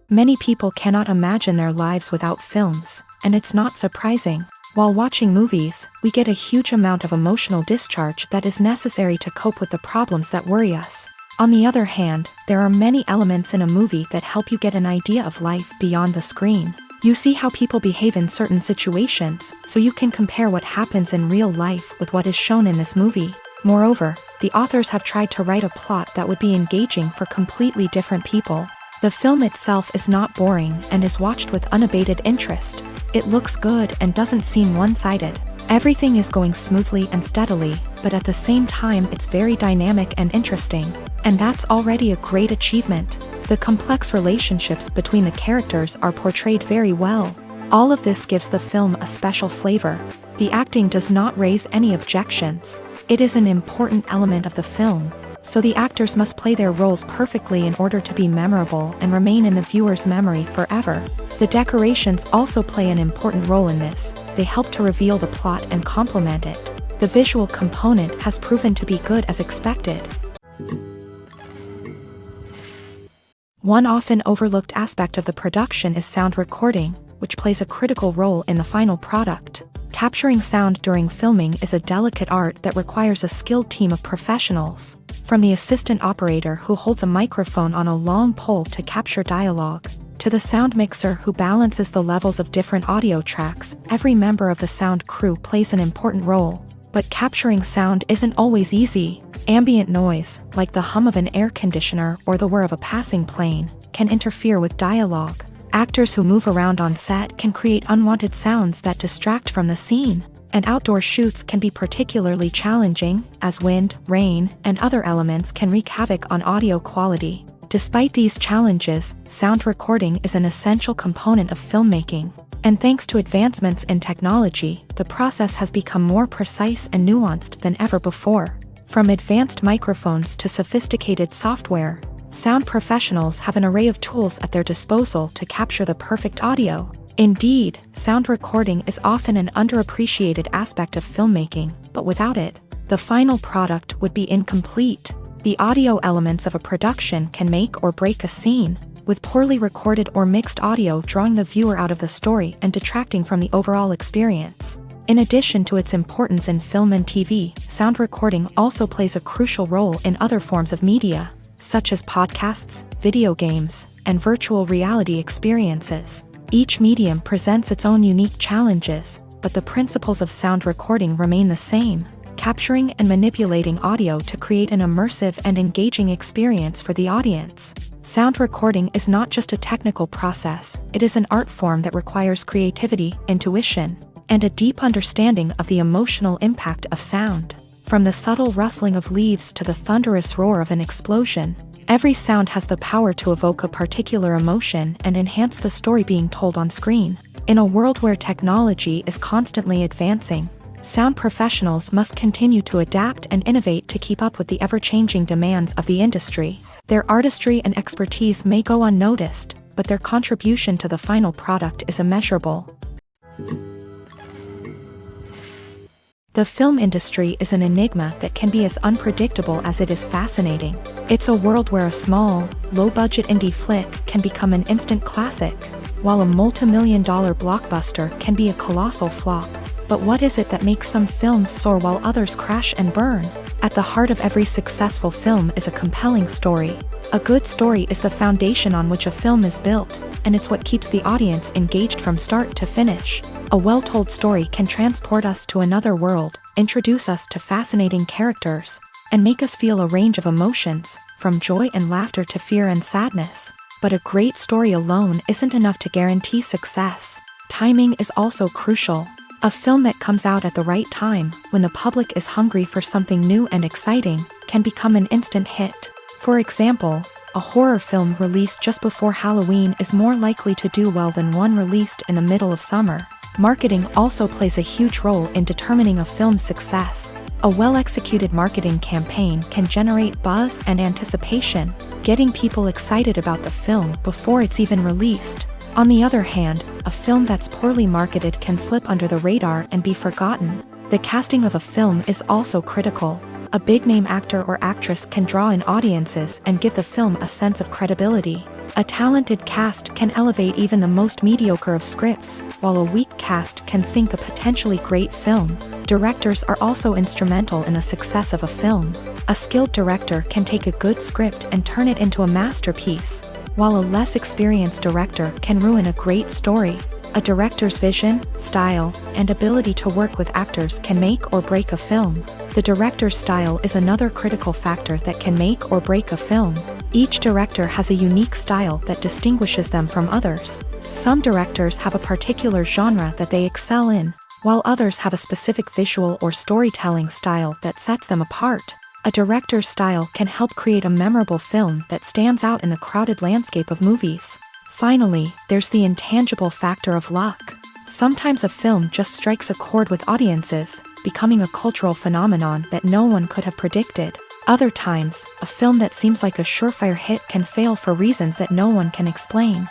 Many people cannot imagine their lives without films, and it's not surprising. While watching movies, we get a huge amount of emotional discharge that is necessary to cope with the problems that worry us. On the other hand, there are many elements in a movie that help you get an idea of life beyond the screen. You see how people behave in certain situations, so you can compare what happens in real life with what is shown in this movie. Moreover, the authors have tried to write a plot that would be engaging for completely different people. The film itself is not boring and is watched with unabated interest. It looks good and doesn't seem one-sided. Everything is going smoothly and steadily, but at the same time it's very dynamic and interesting. And that's already a great achievement. The complex relationships between the characters are portrayed very well. All of this gives the film a special flavor. The acting does not raise any objections. It is an important element of the film, so the actors must play their roles perfectly in order to be memorable and remain in the viewer's memory forever. The decorations also play an important role in this. They help to reveal the plot and complement it. The visual component has proven to be good as expected. One often overlooked aspect of the production is sound recording, which plays a critical role in the final product. Capturing sound during filming is a delicate art that requires a skilled team of professionals. From the assistant operator who holds a microphone on a long pole to capture dialogue, to the sound mixer who balances the levels of different audio tracks, every member of the sound crew plays an important role. But capturing sound isn't always easy. Ambient noise, like the hum of an air conditioner or the whir of a passing plane, can interfere with dialogue. Actors who move around on set can create unwanted sounds that distract from the scene. And outdoor shoots can be particularly challenging, as wind, rain, and other elements can wreak havoc on audio quality. Despite these challenges, sound recording is an essential component of filmmaking. And thanks to advancements in technology, the process has become more precise and nuanced than ever before. From advanced microphones to sophisticated software, sound professionals have an array of tools at their disposal to capture the perfect audio. Indeed, sound recording is often an underappreciated aspect of filmmaking, but without it, the final product would be incomplete. The audio elements of a production can make or break a scene, with poorly recorded or mixed audio drawing the viewer out of the story and detracting from the overall experience. In addition to its importance in film and TV, sound recording also plays a crucial role in other forms of media, such as podcasts, video games, and virtual reality experiences. Each medium presents its own unique challenges, but the principles of sound recording remain the same, capturing and manipulating audio to create an immersive and engaging experience for the audience. Sound recording is not just a technical process, it is an art form that requires creativity, intuition, and a deep understanding of the emotional impact of sound. From the subtle rustling of leaves to the thunderous roar of an explosion, every sound has the power to evoke a particular emotion and enhance the story being told on screen. In a world where technology is constantly advancing, sound professionals must continue to adapt and innovate to keep up with the ever-changing demands of the industry. Their artistry and expertise may go unnoticed, but their contribution to the final product is immeasurable. The film industry is an enigma that can be as unpredictable as it is fascinating. It's a world where a small, low-budget indie flick can become an instant classic, while a multi-million-dollar blockbuster can be a colossal flop. But what is it that makes some films soar while others crash and burn? At the heart of every successful film is a compelling story. A good story is the foundation on which a film is built, and it's what keeps the audience engaged from start to finish. A well-told story can transport us to another world, introduce us to fascinating characters, and make us feel a range of emotions, from joy and laughter to fear and sadness. But a great story alone isn't enough to guarantee success. Timing is also crucial. A film that comes out at the right time, when the public is hungry for something new and exciting, can become an instant hit. For example, a horror film released just before Halloween is more likely to do well than one released in the middle of summer. Marketing also plays a huge role in determining a film's success. A well-executed marketing campaign can generate buzz and anticipation, getting people excited about the film before it's even released. On the other hand, a film that's poorly marketed can slip under the radar and be forgotten. The casting of a film is also critical. A big-name actor or actress can draw in audiences and give the film a sense of credibility. A talented cast can elevate even the most mediocre of scripts, while a weak cast can sink a potentially great film. Directors are also instrumental in the success of a film. A skilled director can take a good script and turn it into a masterpiece, while a less experienced director can ruin a great story. A director's vision, style, and ability to work with actors can make or break a film. The director's style is another critical factor that can make or break a film. Each director has a unique style that distinguishes them from others. Some directors have a particular genre that they excel in, while others have a specific visual or storytelling style that sets them apart. A director's style can help create a memorable film that stands out in the crowded landscape of movies. Finally, there's the intangible factor of luck. Sometimes a film just strikes a chord with audiences, becoming a cultural phenomenon that no one could have predicted. Other times, a film that seems like a surefire hit can fail for reasons that no one can explain.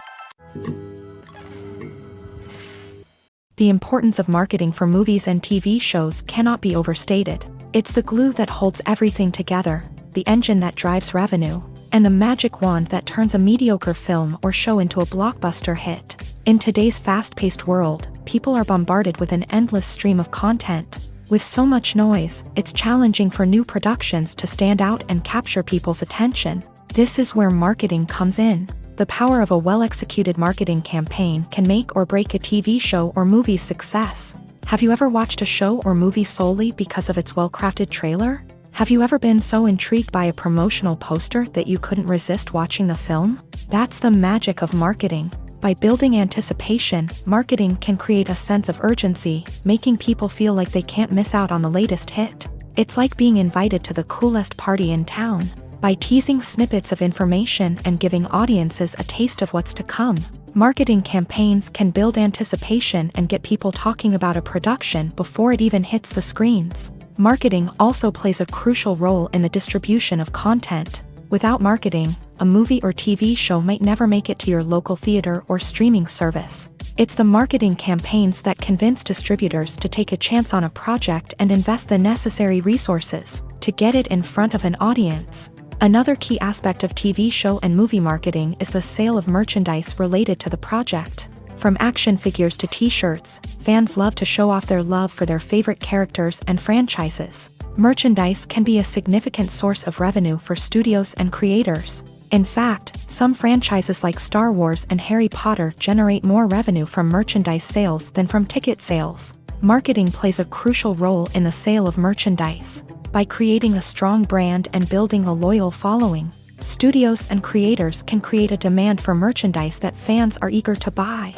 The importance of marketing for movies and TV shows cannot be overstated. It's the glue that holds everything together, the engine that drives revenue, and the magic wand that turns a mediocre film or show into a blockbuster hit. In today's fast-paced world, people are bombarded with an endless stream of content. With so much noise, it's challenging for new productions to stand out and capture people's attention. This is where marketing comes in. The power of a well-executed marketing campaign can make or break a TV show or movie's success. Have you ever watched a show or movie solely because of its well-crafted trailer? Have you ever been so intrigued by a promotional poster that you couldn't resist watching the film? That's the magic of marketing. By building anticipation, marketing can create a sense of urgency, making people feel like they can't miss out on the latest hit. It's like being invited to the coolest party in town. By teasing snippets of information and giving audiences a taste of what's to come, marketing campaigns can build anticipation and get people talking about a production before it even hits the screens. Marketing also plays a crucial role in the distribution of content. Without marketing, a movie or TV show might never make it to your local theater or streaming service. It's the marketing campaigns that convince distributors to take a chance on a project and invest the necessary resources to get it in front of an audience. Another key aspect of TV show and movie marketing is the sale of merchandise related to the project. From action figures to t-shirts, fans love to show off their love for their favorite characters and franchises. Merchandise can be a significant source of revenue for studios and creators. In fact, some franchises like Star Wars and Harry Potter generate more revenue from merchandise sales than from ticket sales. Marketing plays a crucial role in the sale of merchandise. By creating a strong brand and building a loyal following, studios and creators can create a demand for merchandise that fans are eager to buy.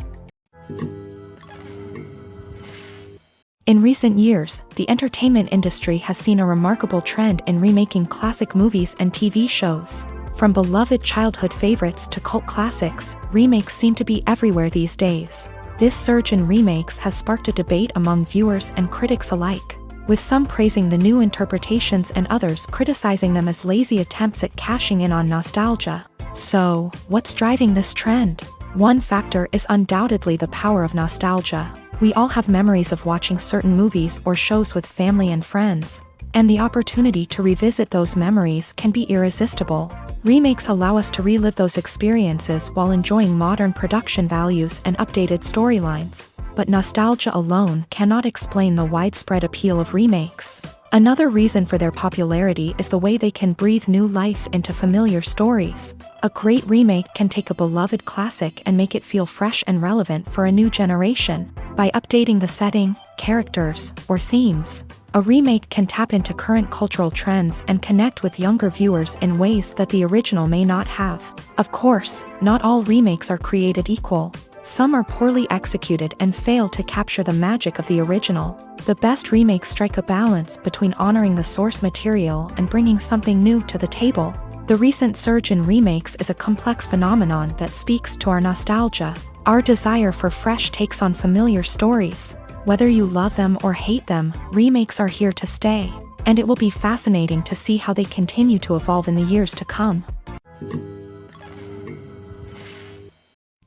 In recent years, the entertainment industry has seen a remarkable trend in remaking classic movies and TV shows. From beloved childhood favorites to cult classics, remakes seem to be everywhere these days. This surge in remakes has sparked a debate among viewers and critics alike, with some praising the new interpretations and others criticizing them as lazy attempts at cashing in on nostalgia. So, what's driving this trend? One factor is undoubtedly the power of nostalgia. We all have memories of watching certain movies or shows with family and friends, and the opportunity to revisit those memories can be irresistible. Remakes allow us to relive those experiences while enjoying modern production values and updated storylines. But nostalgia alone cannot explain the widespread appeal of remakes. Another reason for their popularity is the way they can breathe new life into familiar stories. A great remake can take a beloved classic and make it feel fresh and relevant for a new generation. By updating the setting, characters, or themes, a remake can tap into current cultural trends and connect with younger viewers in ways that the original may not have. Of course, not all remakes are created equal. Some are poorly executed and fail to capture the magic of the original. The best remakes strike a balance between honoring the source material and bringing something new to the table. The recent surge in remakes is a complex phenomenon that speaks to our nostalgia, our desire for fresh takes on familiar stories. Whether you love them or hate them, remakes are here to stay, and it will be fascinating to see how they continue to evolve in the years to come.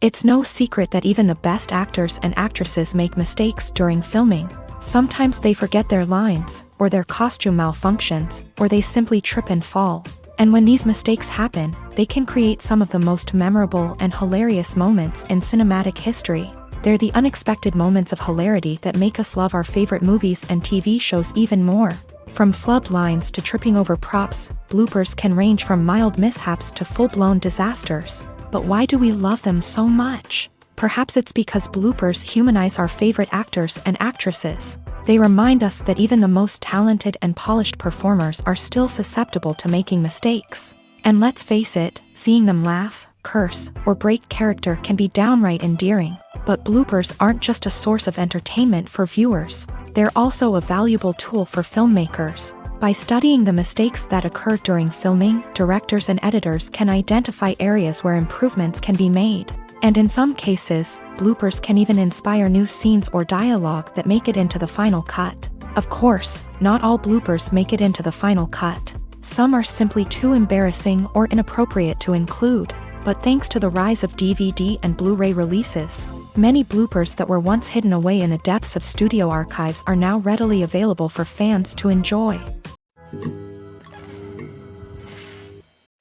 It's no secret that even the best actors and actresses make mistakes during filming. Sometimes they forget their lines, or their costume malfunctions, or they simply trip and fall. And when these mistakes happen, they can create some of the most memorable and hilarious moments in cinematic history. They're the unexpected moments of hilarity that make us love our favorite movies and TV shows even more. From flubbed lines to tripping over props, bloopers can range from mild mishaps to full-blown disasters. But why do we love them so much? Perhaps it's because bloopers humanize our favorite actors and actresses. They remind us that even the most talented and polished performers are still susceptible to making mistakes. And let's face it, seeing them laugh, curse, or break character can be downright endearing. But bloopers aren't just a source of entertainment for viewers. They're also a valuable tool for filmmakers. By studying the mistakes that occur during filming, directors and editors can identify areas where improvements can be made. And in some cases, bloopers can even inspire new scenes or dialogue that make it into the final cut. Of course, not all bloopers make it into the final cut. Some are simply too embarrassing or inappropriate to include. But thanks to the rise of DVD and Blu-ray releases, many bloopers that were once hidden away in the depths of studio archives are now readily available for fans to enjoy.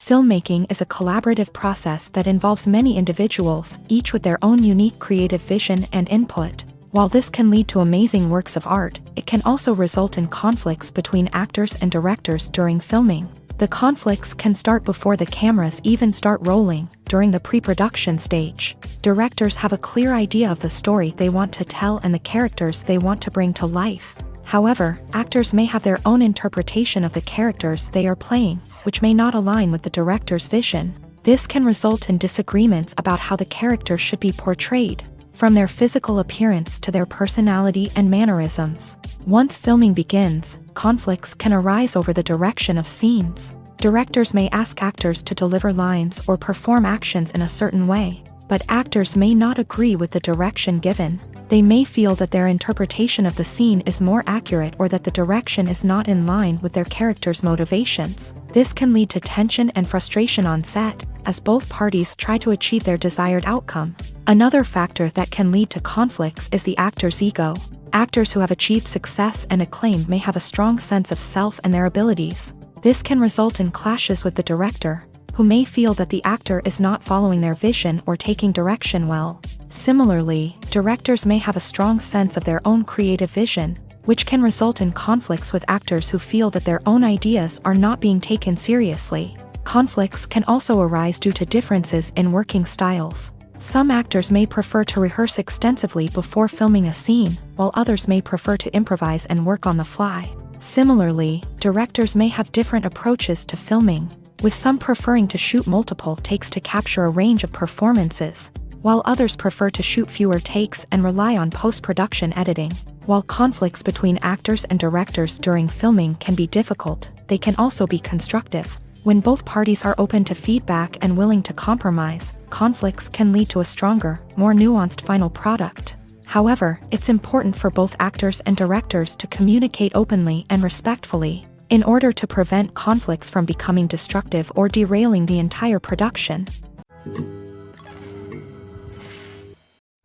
Filmmaking is a collaborative process that involves many individuals, each with their own unique creative vision and input. While this can lead to amazing works of art, it can also result in conflicts between actors and directors during filming. The conflicts can start before the cameras even start rolling, during the pre-production stage. Directors have a clear idea of the story they want to tell and the characters they want to bring to life. However, actors may have their own interpretation of the characters they are playing, which may not align with the director's vision. This can result in disagreements about how the character should be portrayed, from their physical appearance to their personality and mannerisms. Once filming begins, conflicts can arise over the direction of scenes. Directors may ask actors to deliver lines or perform actions in a certain way, but actors may not agree with the direction given. They may feel that their interpretation of the scene is more accurate or that the direction is not in line with their character's motivations. This can lead to tension and frustration on set, as both parties try to achieve their desired outcome. Another factor that can lead to conflicts is the actor's ego. Actors who have achieved success and acclaim may have a strong sense of self and their abilities. This can result in clashes with the director, who may feel that the actor is not following their vision or taking direction well. Similarly, directors may have a strong sense of their own creative vision, which can result in conflicts with actors who feel that their own ideas are not being taken seriously. Conflicts can also arise due to differences in working styles. Some actors may prefer to rehearse extensively before filming a scene, while others may prefer to improvise and work on the fly. Similarly, directors may have different approaches to filming, with some preferring to shoot multiple takes to capture a range of performances, while others prefer to shoot fewer takes and rely on post-production editing. While conflicts between actors and directors during filming can be difficult, they can also be constructive. When both parties are open to feedback and willing to compromise, conflicts can lead to a stronger, more nuanced final product. However, it's important for both actors and directors to communicate openly and respectfully, in order to prevent conflicts from becoming destructive or derailing the entire production.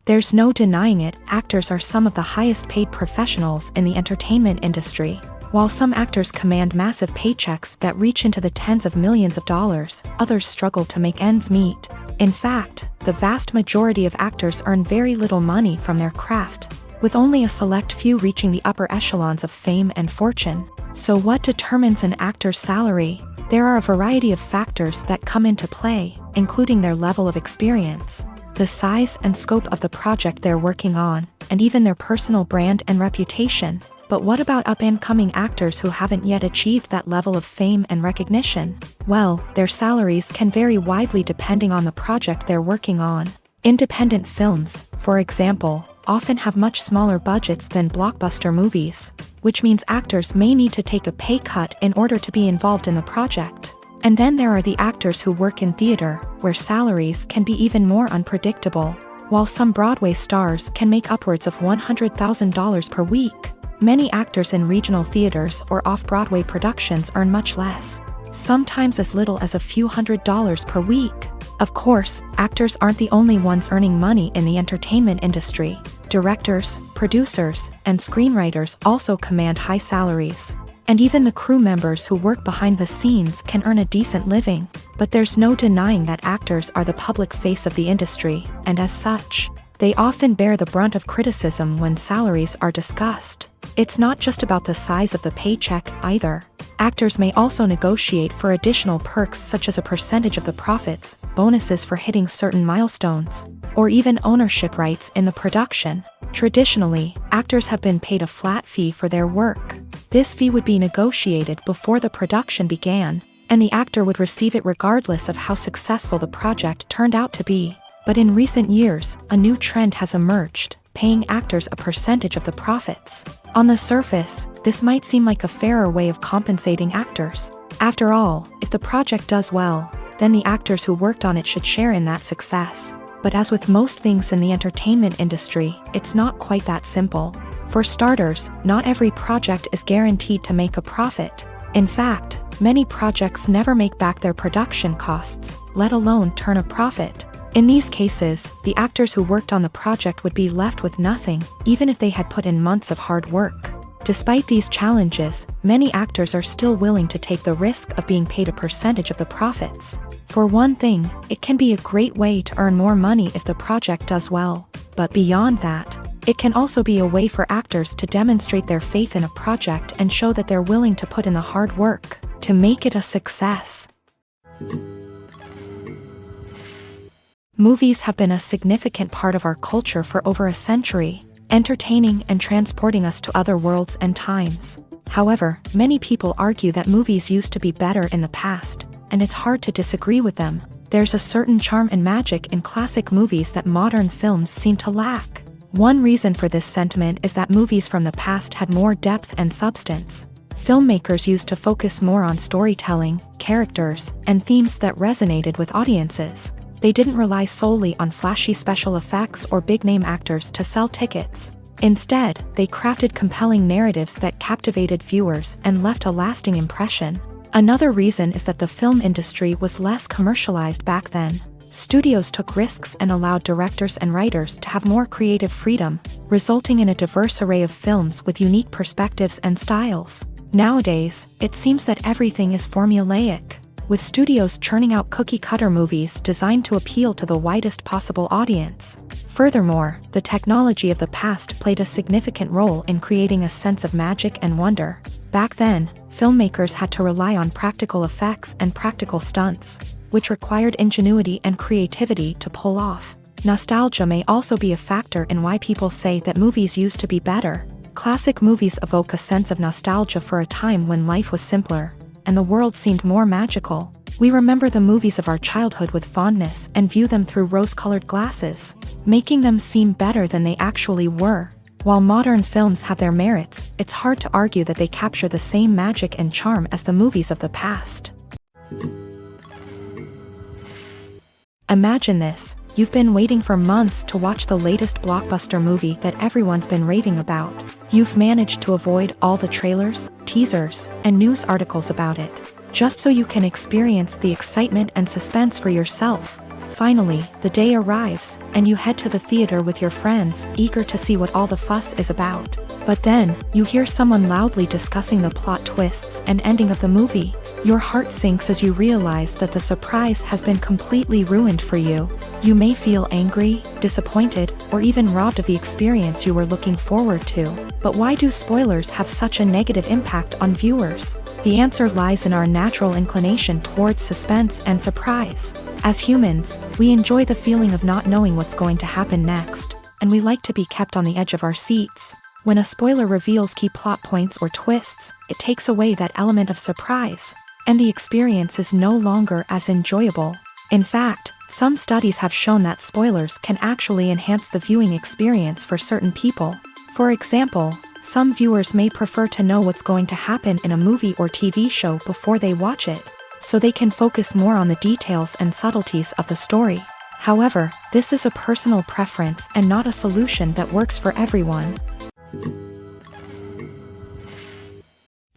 There's no denying it, actors are some of the highest paid professionals in the entertainment industry. While some actors command massive paychecks that reach into the tens of millions of dollars, others struggle to make ends meet. In fact, the vast majority of actors earn very little money from their craft, with only a select few reaching the upper echelons of fame and fortune. So what determines an actor's salary? There are a variety of factors that come into play, including their level of experience, the size and scope of the project they're working on, and even their personal brand and reputation. But what about up-and-coming actors who haven't yet achieved that level of fame and recognition? Well, their salaries can vary widely depending on the project they're working on. Independent films, for example, often have much smaller budgets than blockbuster movies, which means actors may need to take a pay cut in order to be involved in the project. And then there are the actors who work in theater, where salaries can be even more unpredictable. While some Broadway stars can make upwards of $100,000 per week, many actors in regional theaters or off-Broadway productions earn much less, sometimes as little as a few $100s per week. Of course, actors aren't the only ones earning money in the entertainment industry. Directors, producers, and screenwriters also command high salaries. And even the crew members who work behind the scenes can earn a decent living. But there's no denying that actors are the public face of the industry, and as such, they often bear the brunt of criticism when salaries are discussed. It's not just about the size of the paycheck either. Actors may also negotiate for additional perks such as a percentage of the profits, bonuses for hitting certain milestones, or even ownership rights in the production. Traditionally, actors have been paid a flat fee for their work. This fee would be negotiated before the production began, and the actor would receive it regardless of how successful the project turned out to be. But in recent years, a new trend has emerged, paying actors a percentage of the profits. On the surface, this might seem like a fairer way of compensating actors. After all, if the project does well, then the actors who worked on it should share in that success. But as with most things in the entertainment industry, it's not quite that simple. For starters, not every project is guaranteed to make a profit. In fact, many projects never make back their production costs, let alone turn a profit. In these cases, the actors who worked on the project would be left with nothing, even if they had put in months of hard work. Despite these challenges, many actors are still willing to take the risk of being paid a percentage of the profits. For one thing, it can be a great way to earn more money if the project does well. But beyond that, it can also be a way for actors to demonstrate their faith in a project and show that they're willing to put in the hard work to make it a success. Movies have been a significant part of our culture for over a century, entertaining and transporting us to other worlds and times. However, many people argue that movies used to be better in the past, and it's hard to disagree with them. There's a certain charm and magic in classic movies that modern films seem to lack. One reason for this sentiment is that movies from the past had more depth and substance. Filmmakers used to focus more on storytelling, characters, and themes that resonated with audiences. They didn't rely solely on flashy special effects or big-name actors to sell tickets. Instead, they crafted compelling narratives that captivated viewers and left a lasting impression. Another reason is that the film industry was less commercialized back then. Studios took risks and allowed directors and writers to have more creative freedom, resulting in a diverse array of films with unique perspectives and styles. Nowadays, it seems that everything is formulaic, with studios churning out cookie-cutter movies designed to appeal to the widest possible audience. Furthermore, the technology of the past played a significant role in creating a sense of magic and wonder. Back then, filmmakers had to rely on practical effects and practical stunts, which required ingenuity and creativity to pull off. Nostalgia may also be a factor in why people say that movies used to be better. Classic movies evoke a sense of nostalgia for a time when life was simpler, and the world seemed more magical. We remember the movies of our childhood with fondness and view them through rose-colored glasses, making them seem better than they actually were. While modern films have their merits, it's hard to argue that they capture the same magic and charm as the movies of the past. Imagine this: you've been waiting for months to watch the latest blockbuster movie that everyone's been raving about. You've managed to avoid all the trailers, teasers, and news articles about it, just so you can experience the excitement and suspense for yourself. Finally, the day arrives, and you head to the theater with your friends, eager to see what all the fuss is about. But then, you hear someone loudly discussing the plot twists and ending of the movie. Your heart sinks as you realize that the surprise has been completely ruined for you. You may feel angry, disappointed, or even robbed of the experience you were looking forward to. But why do spoilers have such a negative impact on viewers? The answer lies in our natural inclination towards suspense and surprise. As humans, we enjoy the feeling of not knowing what's going to happen next, and we like to be kept on the edge of our seats. When a spoiler reveals key plot points or twists, it takes away that element of surprise, and the experience is no longer as enjoyable. In fact, some studies have shown that spoilers can actually enhance the viewing experience for certain people. For example, some viewers may prefer to know what's going to happen in a movie or TV show before they watch it, so they can focus more on the details and subtleties of the story. However, this is a personal preference and not a solution that works for everyone.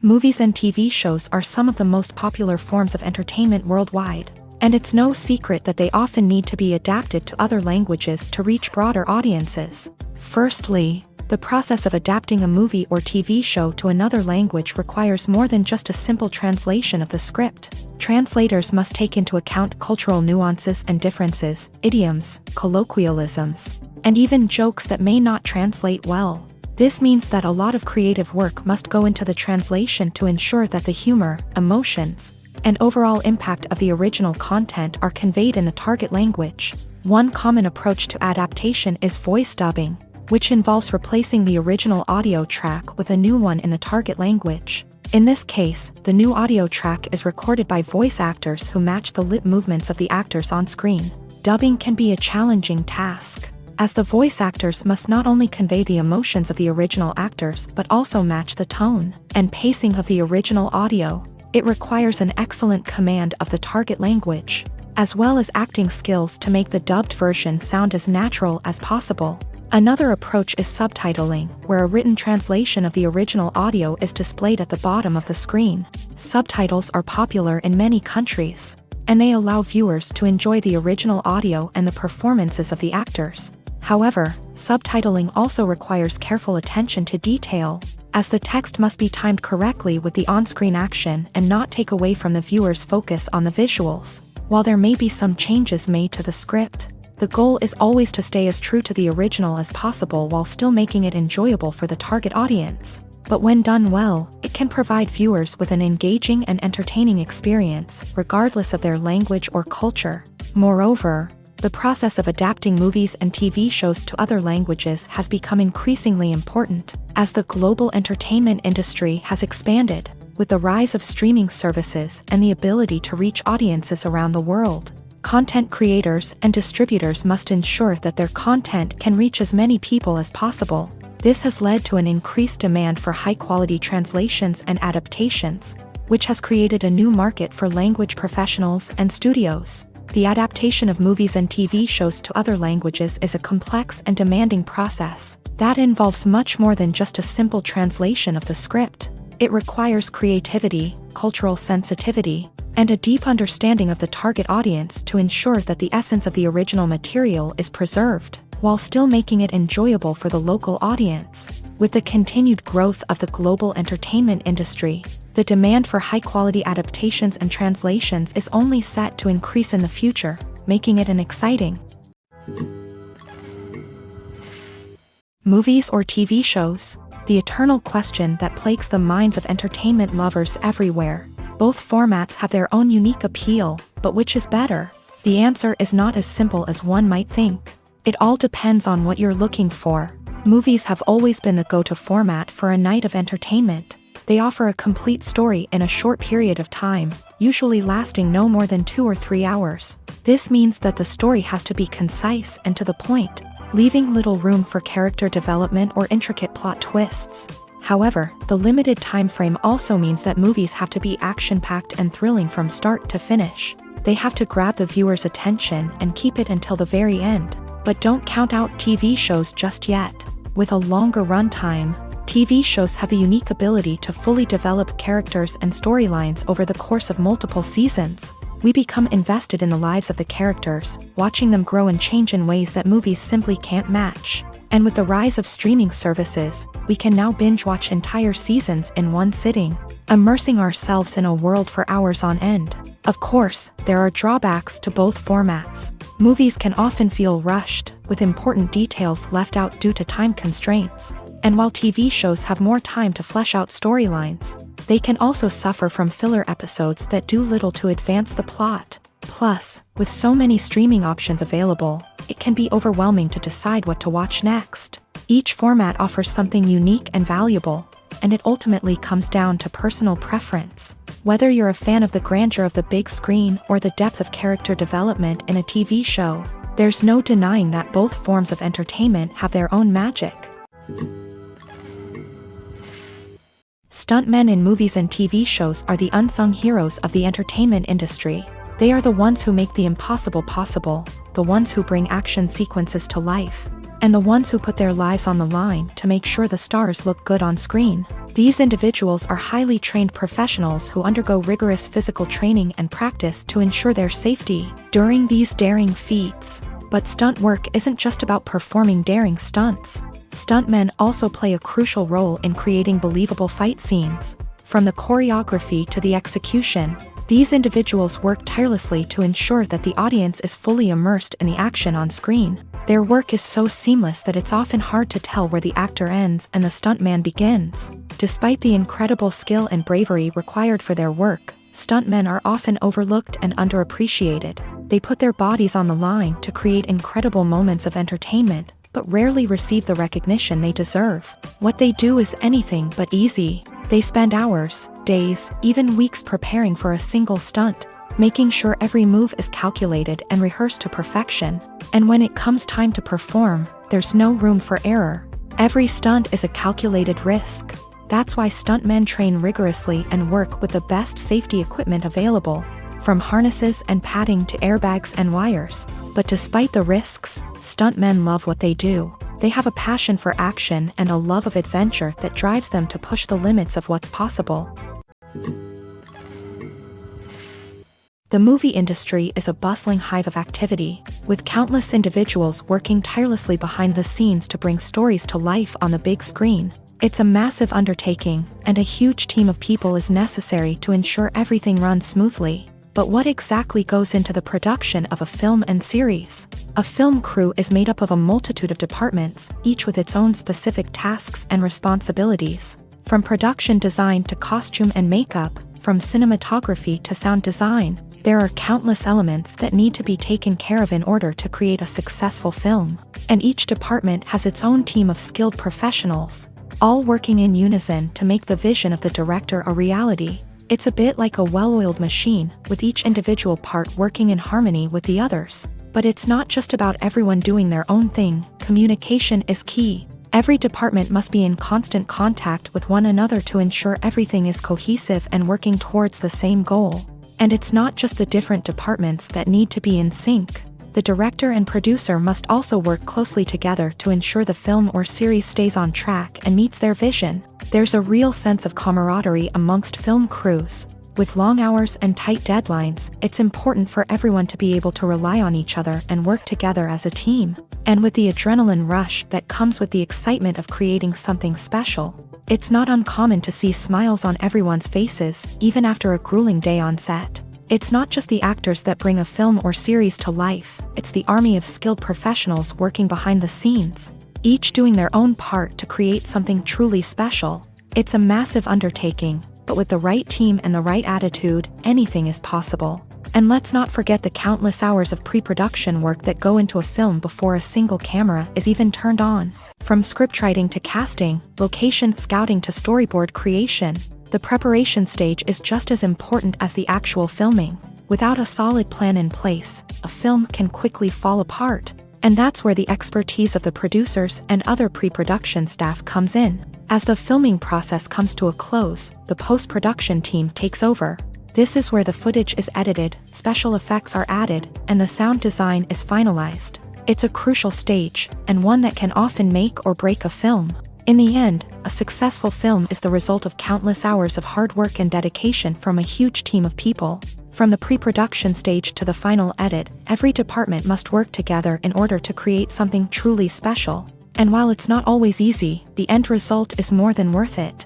Movies and TV shows are some of the most popular forms of entertainment worldwide, and it's no secret that they often need to be adapted to other languages to reach broader audiences. Firstly, The process of adapting a movie or TV show to another language requires more than just a simple translation of the script. Translators must take into account cultural nuances and differences, idioms, colloquialisms, and even jokes that may not translate well. This means that a lot of creative work must go into the translation to ensure that the humor, emotions, and overall impact of the original content are conveyed in the target language. One common approach to adaptation is voice dubbing, which involves replacing the original audio track with a new one in the target language. In this case, the new audio track is recorded by voice actors who match the lip movements of the actors on screen. Dubbing can be a challenging task, as the voice actors must not only convey the emotions of the original actors but also match the tone and pacing of the original audio. It requires an excellent command of the target language, as well as acting skills to make the dubbed version sound as natural as possible. Another approach is subtitling, where a written translation of the original audio is displayed at the bottom of the screen. Subtitles are popular in many countries, and they allow viewers to enjoy the original audio and the performances of the actors. However, subtitling also requires careful attention to detail, as the text must be timed correctly with the on-screen action and not take away from the viewer's focus on the visuals. While there may be some changes made to the script, the goal is always to stay as true to the original as possible while still making it enjoyable for the target audience. But when done well, it can provide viewers with an engaging and entertaining experience, regardless of their language or culture. Moreover, the process of adapting movies and TV shows to other languages has become increasingly important, as the global entertainment industry has expanded, with the rise of streaming services and the ability to reach audiences around the world. Content creators and distributors must ensure that their content can reach as many people as possible. This has led to an increased demand for high-quality translations and adaptations, which has created a new market for language professionals and studios. The adaptation of movies and TV shows to other languages is a complex and demanding process that involves much more than just a simple translation of the script. It requires creativity, cultural sensitivity, and a deep understanding of the target audience to ensure that the essence of the original material is preserved, while still making it enjoyable for the local audience. With the continued growth of the global entertainment industry, the demand for high-quality adaptations and translations is only set to increase in the future, making it an exciting movies or TV shows. The eternal question that plagues the minds of entertainment lovers everywhere. Both formats have their own unique appeal, but which is better? The answer is not as simple as one might think. It all depends on what you're looking for. Movies have always been the go-to format for a night of entertainment. They offer a complete story in a short period of time, usually lasting no more than 2 or 3 hours. This means that the story has to be concise and to the point, leaving little room for character development or intricate plot twists. However, the limited time frame also means that movies have to be action-packed and thrilling from start to finish. They have to grab the viewer's attention and keep it until the very end. But don't count out TV shows just yet. With a longer runtime, TV shows have the unique ability to fully develop characters and storylines over the course of multiple seasons. We become invested in the lives of the characters, watching them grow and change in ways that movies simply can't match. And with the rise of streaming services, we can now binge-watch entire seasons in one sitting, immersing ourselves in a world for hours on end. Of course, there are drawbacks to both formats. Movies can often feel rushed, with important details left out due to time constraints. And while TV shows have more time to flesh out storylines, they can also suffer from filler episodes that do little to advance the plot. Plus, with so many streaming options available, it can be overwhelming to decide what to watch next. Each format offers something unique and valuable, and it ultimately comes down to personal preference. Whether you're a fan of the grandeur of the big screen or the depth of character development in a TV show, there's no denying that both forms of entertainment have their own magic. Stuntmen in movies and TV shows are the unsung heroes of the entertainment industry. They are the ones who make the impossible possible, the ones who bring action sequences to life, and the ones who put their lives on the line to make sure the stars look good on screen. These individuals are highly trained professionals who undergo rigorous physical training and practice to ensure their safety during these daring feats. But stunt work isn't just about performing daring stunts. Stuntmen also play a crucial role in creating believable fight scenes. From the choreography to the execution, these individuals work tirelessly to ensure that the audience is fully immersed in the action on screen. Their work is so seamless that it's often hard to tell where the actor ends and the stuntman begins. Despite the incredible skill and bravery required for their work, stuntmen are often overlooked and underappreciated. They put their bodies on the line to create incredible moments of entertainment, but rarely receive the recognition they deserve. What they do is anything but easy. They spend hours, days, even weeks preparing for a single stunt, making sure every move is calculated and rehearsed to perfection. And when it comes time to perform, there's no room for error. Every stunt is a calculated risk. That's why stuntmen train rigorously and work with the best safety equipment available, from harnesses and padding to airbags and wires. But despite the risks, stuntmen love what they do. They have a passion for action and a love of adventure that drives them to push the limits of what's possible. The movie industry is a bustling hive of activity, with countless individuals working tirelessly behind the scenes to bring stories to life on the big screen. It's a massive undertaking, and a huge team of people is necessary to ensure everything runs smoothly. But what exactly goes into the production of a film and series? A film crew is made up of a multitude of departments, each with its own specific tasks and responsibilities. From production design to costume and makeup, from cinematography to sound design, there are countless elements that need to be taken care of in order to create a successful film. And each department has its own team of skilled professionals, all working in unison to make the vision of the director a reality. It's a bit like a well-oiled machine, with each individual part working in harmony with the others. But it's not just about everyone doing their own thing. Communication is key. Every department must be in constant contact with one another to ensure everything is cohesive and working towards the same goal. And it's not just the different departments that need to be in sync. The director and producer must also work closely together to ensure the film or series stays on track and meets their vision. There's a real sense of camaraderie amongst film crews. With long hours and tight deadlines, it's important for everyone to be able to rely on each other and work together as a team. And with the adrenaline rush that comes with the excitement of creating something special, it's not uncommon to see smiles on everyone's faces, even after a grueling day on set. It's not just the actors that bring a film or series to life, it's the army of skilled professionals working behind the scenes, each doing their own part to create something truly special. It's a massive undertaking, but with the right team and the right attitude, anything is possible. And let's not forget the countless hours of pre-production work that go into a film before a single camera is even turned on. From scriptwriting to casting, location scouting to storyboard creation, the preparation stage is just as important as the actual filming. Without a solid plan in place, a film can quickly fall apart. And that's where the expertise of the producers and other pre-production staff comes in. As the filming process comes to a close, the post-production team takes over. This is where the footage is edited, special effects are added, and the sound design is finalized. It's a crucial stage, and one that can often make or break a film. In the end, a successful film is the result of countless hours of hard work and dedication from a huge team of people. From the pre-production stage to the final edit, every department must work together in order to create something truly special. And while it's not always easy, the end result is more than worth it.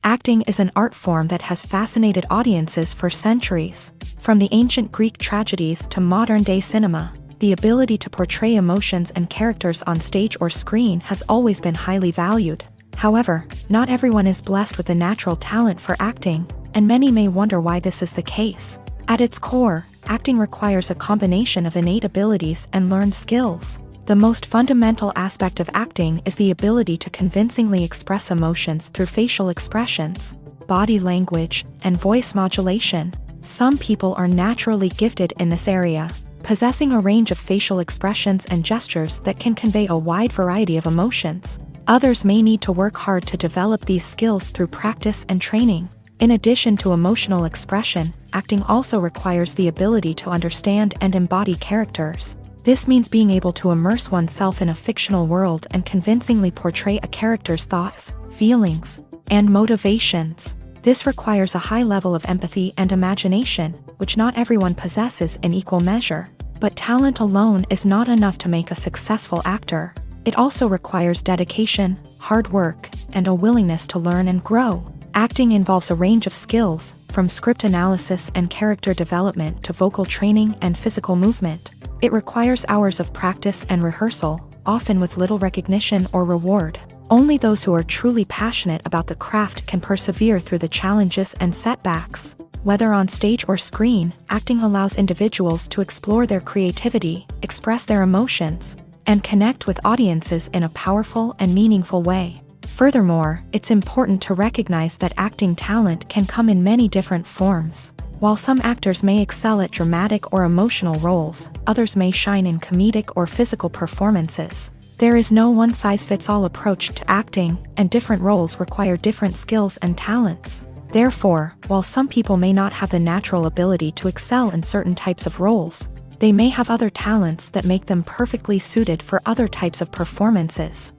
Acting is an art form that has fascinated audiences for centuries. From the ancient Greek tragedies to modern-day cinema, the ability to portray emotions and characters on stage or screen has always been highly valued. However, not everyone is blessed with a natural talent for acting, and many may wonder why this is the case. At its core, acting requires a combination of innate abilities and learned skills. The most fundamental aspect of acting is the ability to convincingly express emotions through facial expressions, body language, and voice modulation. Some people are naturally gifted in this area, possessing a range of facial expressions and gestures that can convey a wide variety of emotions. Others may need to work hard to develop these skills through practice and training. In addition to emotional expression, acting also requires the ability to understand and embody characters. This means being able to immerse oneself in a fictional world and convincingly portray a character's thoughts, feelings, and motivations. This requires a high level of empathy and imagination, which not everyone possesses in equal measure. But talent alone is not enough to make a successful actor. It also requires dedication, hard work, and a willingness to learn and grow. Acting involves a range of skills, from script analysis and character development to vocal training and physical movement. It requires hours of practice and rehearsal, often with little recognition or reward. Only those who are truly passionate about the craft can persevere through the challenges and setbacks. Whether on stage or screen, acting allows individuals to explore their creativity, express their emotions, and connect with audiences in a powerful and meaningful way. Furthermore, it's important to recognize that acting talent can come in many different forms. While some actors may excel at dramatic or emotional roles, others may shine in comedic or physical performances. There is no one-size-fits-all approach to acting, and different roles require different skills and talents. Therefore, while some people may not have the natural ability to excel in certain types of roles, they may have other talents that make them perfectly suited for other types of performances.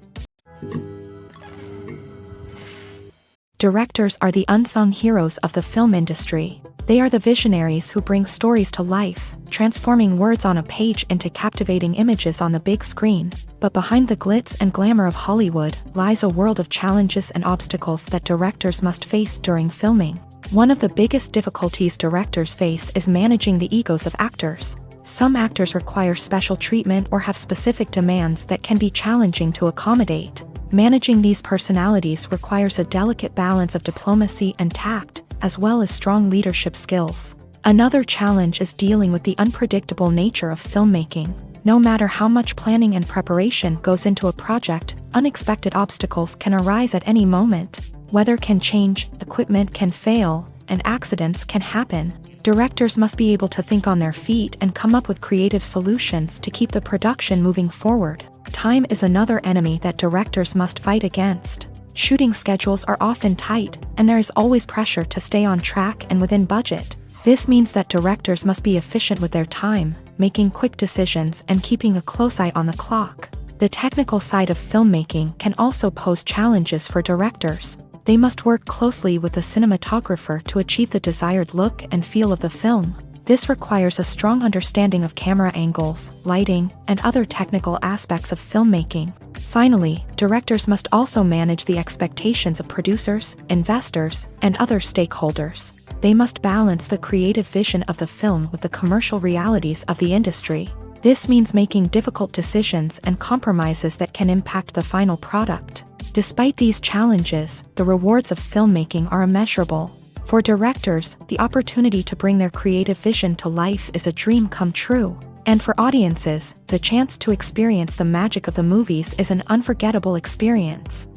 Directors are the unsung heroes of the film industry. They are the visionaries who bring stories to life, transforming words on a page into captivating images on the big screen. But behind the glitz and glamour of Hollywood lies a world of challenges and obstacles that directors must face during filming. One of the biggest difficulties directors face is managing the egos of actors. Some actors require special treatment or have specific demands that can be challenging to accommodate. Managing these personalities requires a delicate balance of diplomacy and tact, as well as strong leadership skills. Another challenge is dealing with the unpredictable nature of filmmaking. No matter how much planning and preparation goes into a project, unexpected obstacles can arise at any moment. Weather can change, equipment can fail, and accidents can happen. Directors must be able to think on their feet and come up with creative solutions to keep the production moving forward. Time is another enemy that directors must fight against. Shooting schedules are often tight, and there is always pressure to stay on track and within budget. This means that directors must be efficient with their time, making quick decisions and keeping a close eye on the clock. The technical side of filmmaking can also pose challenges for directors. They must work closely with the cinematographer to achieve the desired look and feel of the film. This requires a strong understanding of camera angles, lighting, and other technical aspects of filmmaking. Finally, directors must also manage the expectations of producers, investors, and other stakeholders. They must balance the creative vision of the film with the commercial realities of the industry. This means making difficult decisions and compromises that can impact the final product. Despite these challenges, the rewards of filmmaking are immeasurable. For directors, the opportunity to bring their creative vision to life is a dream come true. And for audiences, the chance to experience the magic of the movies is an unforgettable experience.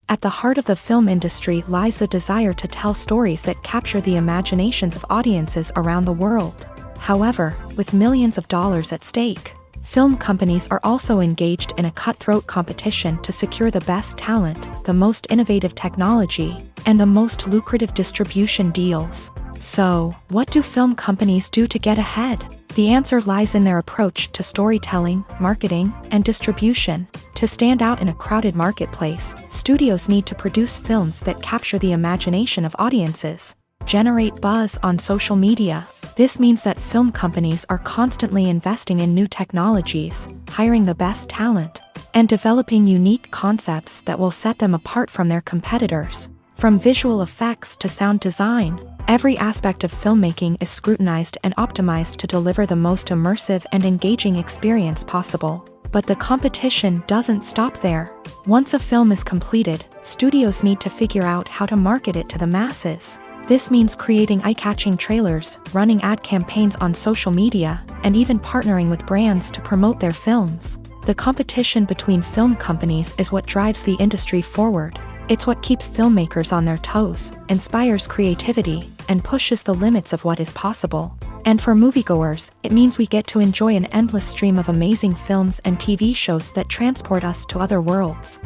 At the heart of the film industry lies the desire to tell stories that capture the imaginations of audiences around the world. However, with millions of dollars at stake, film companies are also engaged in a cutthroat competition to secure the best talent, the most innovative technology, and the most lucrative distribution deals. So, what do film companies do to get ahead? The answer lies in their approach to storytelling, marketing, and distribution. To stand out in a crowded marketplace, studios need to produce films that capture the imagination of audiences, generate buzz on social media. This means that film companies are constantly investing in new technologies, hiring the best talent, and developing unique concepts that will set them apart from their competitors. From visual effects to sound design, every aspect of filmmaking is scrutinized and optimized to deliver the most immersive and engaging experience possible. But the competition doesn't stop there. Once a film is completed, studios need to figure out how to market it to the masses. This means creating eye-catching trailers, running ad campaigns on social media, and even partnering with brands to promote their films. The competition between film companies is what drives the industry forward. It's what keeps filmmakers on their toes, inspires creativity, and pushes the limits of what is possible. And for moviegoers, it means we get to enjoy an endless stream of amazing films and TV shows that transport us to other worlds.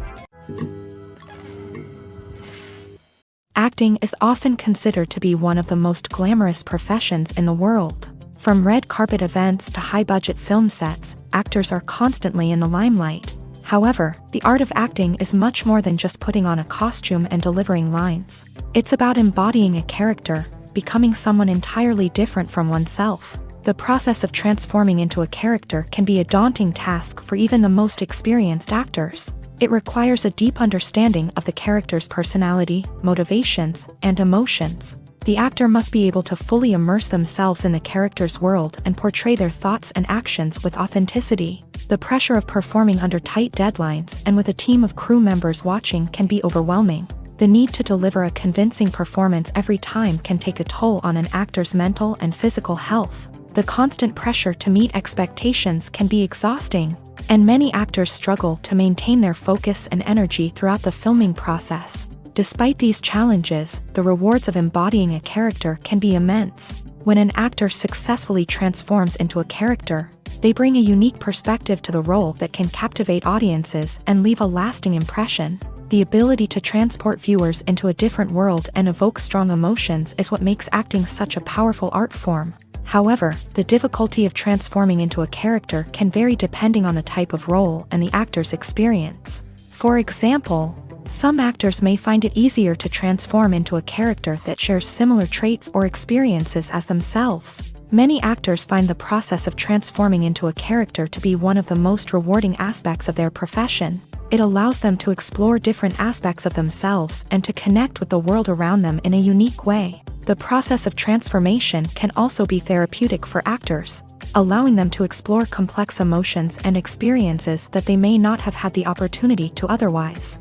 Acting is often considered to be one of the most glamorous professions in the world. From red carpet events to high-budget film sets, actors are constantly in the limelight. However, the art of acting is much more than just putting on a costume and delivering lines. It's about embodying a character, becoming someone entirely different from oneself. The process of transforming into a character can be a daunting task for even the most experienced actors. It requires a deep understanding of the character's personality, motivations, and emotions. The actor must be able to fully immerse themselves in the character's world and portray their thoughts and actions with authenticity. The pressure of performing under tight deadlines and with a team of crew members watching can be overwhelming. The need to deliver a convincing performance every time can take a toll on an actor's mental and physical health. The constant pressure to meet expectations can be exhausting, and many actors struggle to maintain their focus and energy throughout the filming process. Despite these challenges, the rewards of embodying a character can be immense. When an actor successfully transforms into a character, they bring a unique perspective to the role that can captivate audiences and leave a lasting impression. The ability to transport viewers into a different world and evoke strong emotions is what makes acting such a powerful art form. However, the difficulty of transforming into a character can vary depending on the type of role and the actor's experience. For example, some actors may find it easier to transform into a character that shares similar traits or experiences as themselves. Many actors find the process of transforming into a character to be one of the most rewarding aspects of their profession. It allows them to explore different aspects of themselves and to connect with the world around them in a unique way. The process of transformation can also be therapeutic for actors, allowing them to explore complex emotions and experiences that they may not have had the opportunity to otherwise.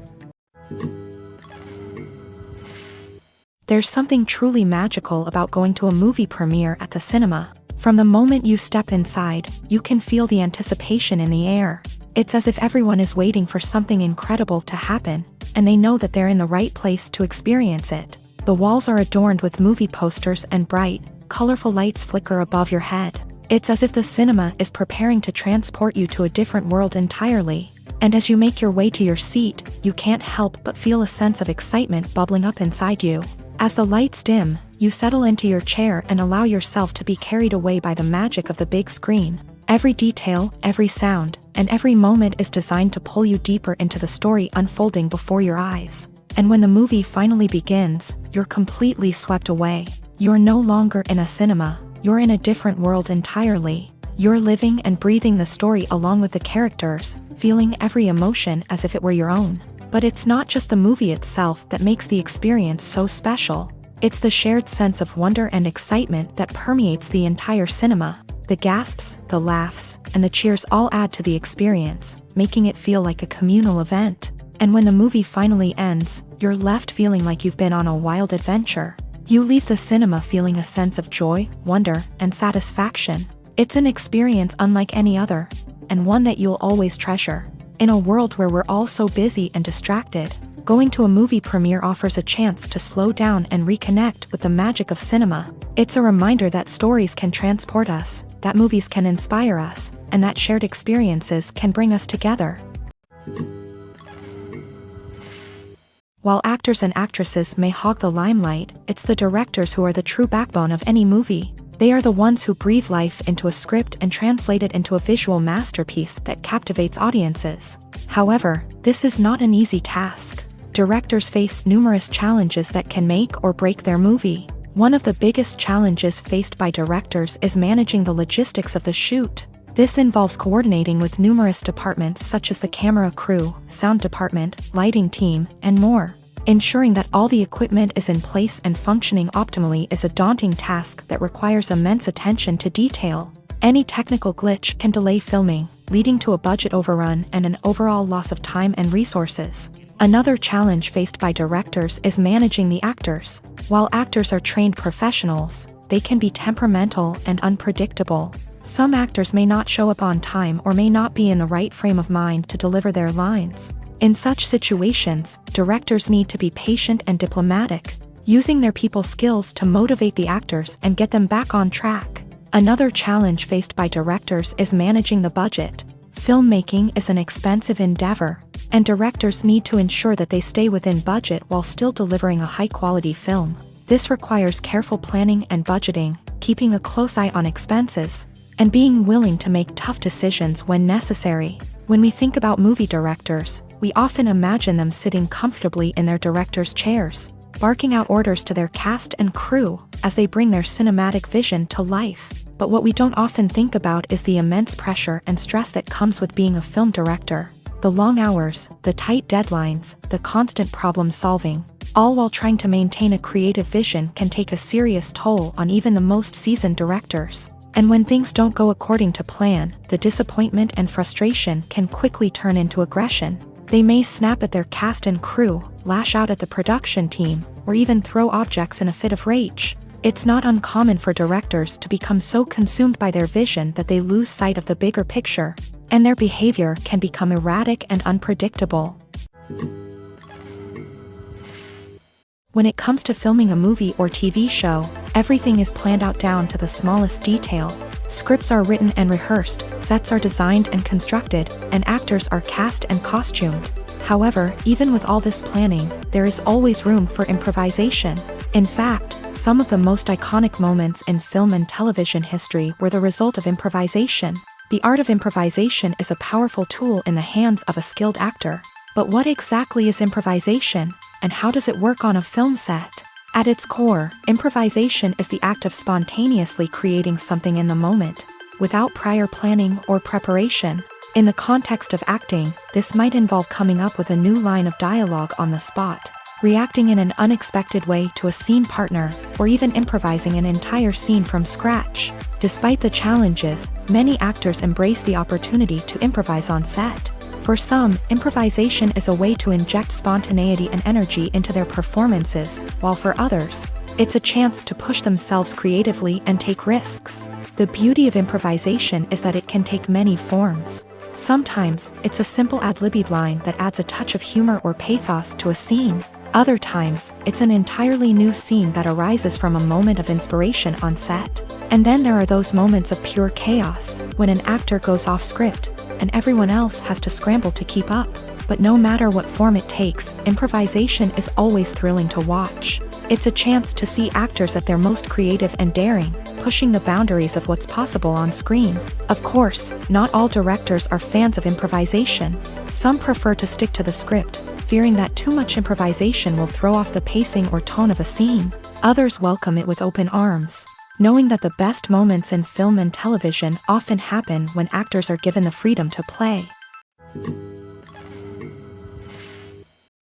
There's something truly magical about going to a movie premiere at the cinema. From the moment you step inside, you can feel the anticipation in the air. It's as if everyone is waiting for something incredible to happen, and they know that they're in the right place to experience it. The walls are adorned with movie posters and bright, colorful lights flicker above your head. It's as if the cinema is preparing to transport you to a different world entirely. And as you make your way to your seat, you can't help but feel a sense of excitement bubbling up inside you. As the lights dim, you settle into your chair and allow yourself to be carried away by the magic of the big screen. Every detail, every sound, and every moment is designed to pull you deeper into the story unfolding before your eyes. And when the movie finally begins, you're completely swept away. You're no longer in a cinema, you're in a different world entirely. You're living and breathing the story along with the characters, feeling every emotion as if it were your own. But it's not just the movie itself that makes the experience so special. It's the shared sense of wonder and excitement that permeates the entire cinema. The gasps, the laughs, and the cheers all add to the experience, making it feel like a communal event. And when the movie finally ends, you're left feeling like you've been on a wild adventure. You leave the cinema feeling a sense of joy, wonder, and satisfaction. It's an experience unlike any other, and one that you'll always treasure. In a world where we're all so busy and distracted, going to a movie premiere offers a chance to slow down and reconnect with the magic of cinema. It's a reminder that stories can transport us, that movies can inspire us, and that shared experiences can bring us together. While actors and actresses may hog the limelight, it's the directors who are the true backbone of any movie. They are the ones who breathe life into a script and translate it into a visual masterpiece that captivates audiences. However, this is not an easy task. Directors face numerous challenges that can make or break their movie. One of the biggest challenges faced by directors is managing the logistics of the shoot. This involves coordinating with numerous departments such as the camera crew, sound department, lighting team, and more. Ensuring that all the equipment is in place and functioning optimally is a daunting task that requires immense attention to detail. Any technical glitch can delay filming, leading to a budget overrun and an overall loss of time and resources. Another challenge faced by directors is managing the actors. While actors are trained professionals, they can be temperamental and unpredictable. Some actors may not show up on time or may not be in the right frame of mind to deliver their lines. In such situations, directors need to be patient and diplomatic, using their people skills to motivate the actors and get them back on track. Another challenge faced by directors is managing the budget. Filmmaking is an expensive endeavor, and directors need to ensure that they stay within budget while still delivering a high-quality film. This requires careful planning and budgeting, keeping a close eye on expenses, and being willing to make tough decisions when necessary. When we think about movie directors, we often imagine them sitting comfortably in their director's chairs. barking out orders to their cast and crew as they bring their cinematic vision to life. But what we don't often think about is the immense pressure and stress that comes with being a film director. The long hours, the tight deadlines, the constant problem solving, all while trying to maintain a creative vision can take a serious toll on even the most seasoned directors. And when things don't go according to plan, the disappointment and frustration can quickly turn into aggression. They may snap at their cast and crew, lash out at the production team, or even throw objects in a fit of rage. It's not uncommon for directors to become so consumed by their vision that they lose sight of the bigger picture, and their behavior can become erratic and unpredictable. When it comes to filming a movie or TV show, everything is planned out down to the smallest detail. Scripts are written and rehearsed, sets are designed and constructed, and actors are cast and costumed. However, even with all this planning, there is always room for improvisation. In fact, some of the most iconic moments in film and television history were the result of improvisation. The art of improvisation is a powerful tool in the hands of a skilled actor. But what exactly is improvisation, and how does it work on a film set? At its core, improvisation is the act of spontaneously creating something in the moment, without prior planning or preparation. In the context of acting, this might involve coming up with a new line of dialogue on the spot, reacting in an unexpected way to a scene partner, or even improvising an entire scene from scratch. Despite the challenges, many actors embrace the opportunity to improvise on set. For some, improvisation is a way to inject spontaneity and energy into their performances, while for others, it's a chance to push themselves creatively and take risks. The beauty of improvisation is that it can take many forms. Sometimes, it's a simple ad-libbed line that adds a touch of humor or pathos to a scene. Other times, it's an entirely new scene that arises from a moment of inspiration on set. And then there are those moments of pure chaos, when an actor goes off script, and everyone else has to scramble to keep up. But no matter what form it takes, improvisation is always thrilling to watch. It's a chance to see actors at their most creative and daring, pushing the boundaries of what's possible on screen. Of course, not all directors are fans of improvisation. Some prefer to stick to the script, fearing that too much improvisation will throw off the pacing or tone of a scene. Others welcome it with open arms, knowing that the best moments in film and television often happen when actors are given the freedom to play.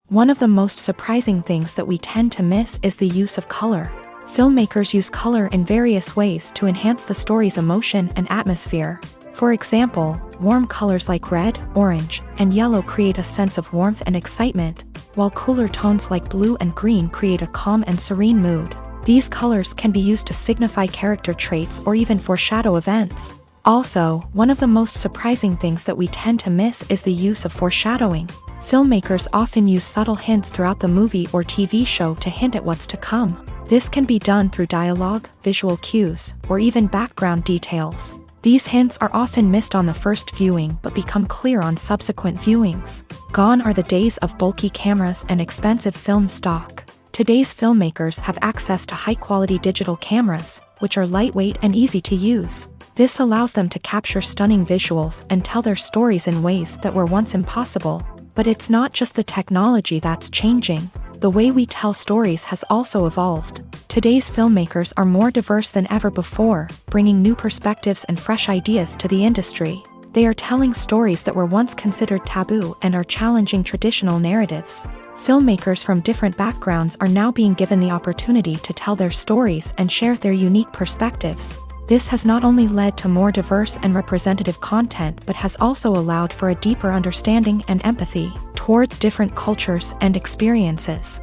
One of the most surprising things that we tend to miss is the use of color. Filmmakers use color in various ways to enhance the story's emotion and atmosphere. For example, warm colors like red, orange, and yellow create a sense of warmth and excitement, while cooler tones like blue and green create a calm and serene mood. These colors can be used to signify character traits or even foreshadow events. Also, one of the most surprising things that we tend to miss is the use of foreshadowing. Filmmakers often use subtle hints throughout the movie or TV show to hint at what's to come. This can be done through dialogue, visual cues, or even background details. These hints are often missed on the first viewing but become clear on subsequent viewings. Gone are the days of bulky cameras and expensive film stock. Today's filmmakers have access to high-quality digital cameras, which are lightweight and easy to use. This allows them to capture stunning visuals and tell their stories in ways that were once impossible. But it's not just the technology that's changing. The way we tell stories has also evolved. Today's filmmakers are more diverse than ever before, bringing new perspectives and fresh ideas to the industry. They are telling stories that were once considered taboo and are challenging traditional narratives. Filmmakers from different backgrounds are now being given the opportunity to tell their stories and share their unique perspectives. This has not only led to more diverse and representative content but has also allowed for a deeper understanding and empathy towards different cultures and experiences.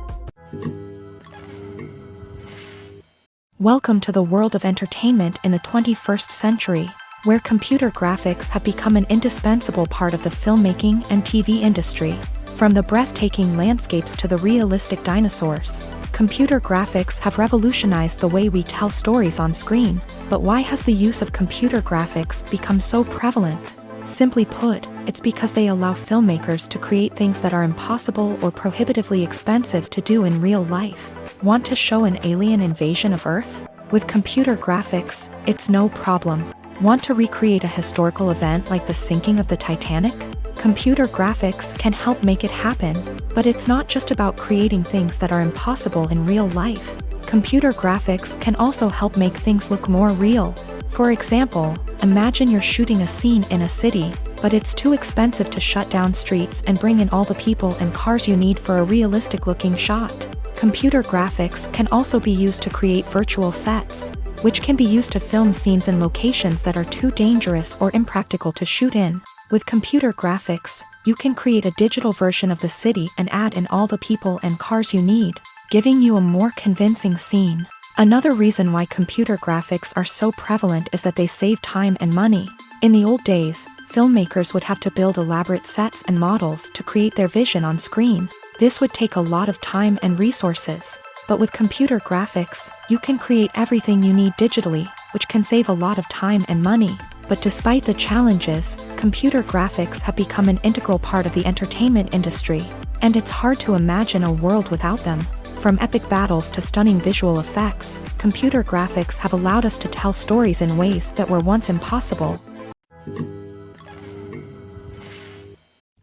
Welcome to the world of entertainment in the 21st century, where computer graphics have become an indispensable part of the filmmaking and TV industry. From the breathtaking landscapes to the realistic dinosaurs, computer graphics have revolutionized the way we tell stories on screen. But why has the use of computer graphics become so prevalent? Simply put, it's because they allow filmmakers to create things that are impossible or prohibitively expensive to do in real life. Want to show an alien invasion of Earth? With computer graphics, it's no problem. Want to recreate a historical event like the sinking of the Titanic? Computer graphics can help make it happen. But it's not just about creating things that are impossible in real life. Computer graphics can also help make things look more real. For example, imagine you're shooting a scene in a city, but it's too expensive to shut down streets and bring in all the people and cars you need for a realistic-looking shot. Computer graphics can also be used to create virtual sets, which can be used to film scenes in locations that are too dangerous or impractical to shoot in. With computer graphics, you can create a digital version of the city and add in all the people and cars you need, giving you a more convincing scene. Another reason why computer graphics are so prevalent is that they save time and money. In the old days, filmmakers would have to build elaborate sets and models to create their vision on screen. This would take a lot of time and resources. But with computer graphics, you can create everything you need digitally, which can save a lot of time and money. But despite the challenges, computer graphics have become an integral part of the entertainment industry, and it's hard to imagine a world without them. From epic battles to stunning visual effects, computer graphics have allowed us to tell stories in ways that were once impossible.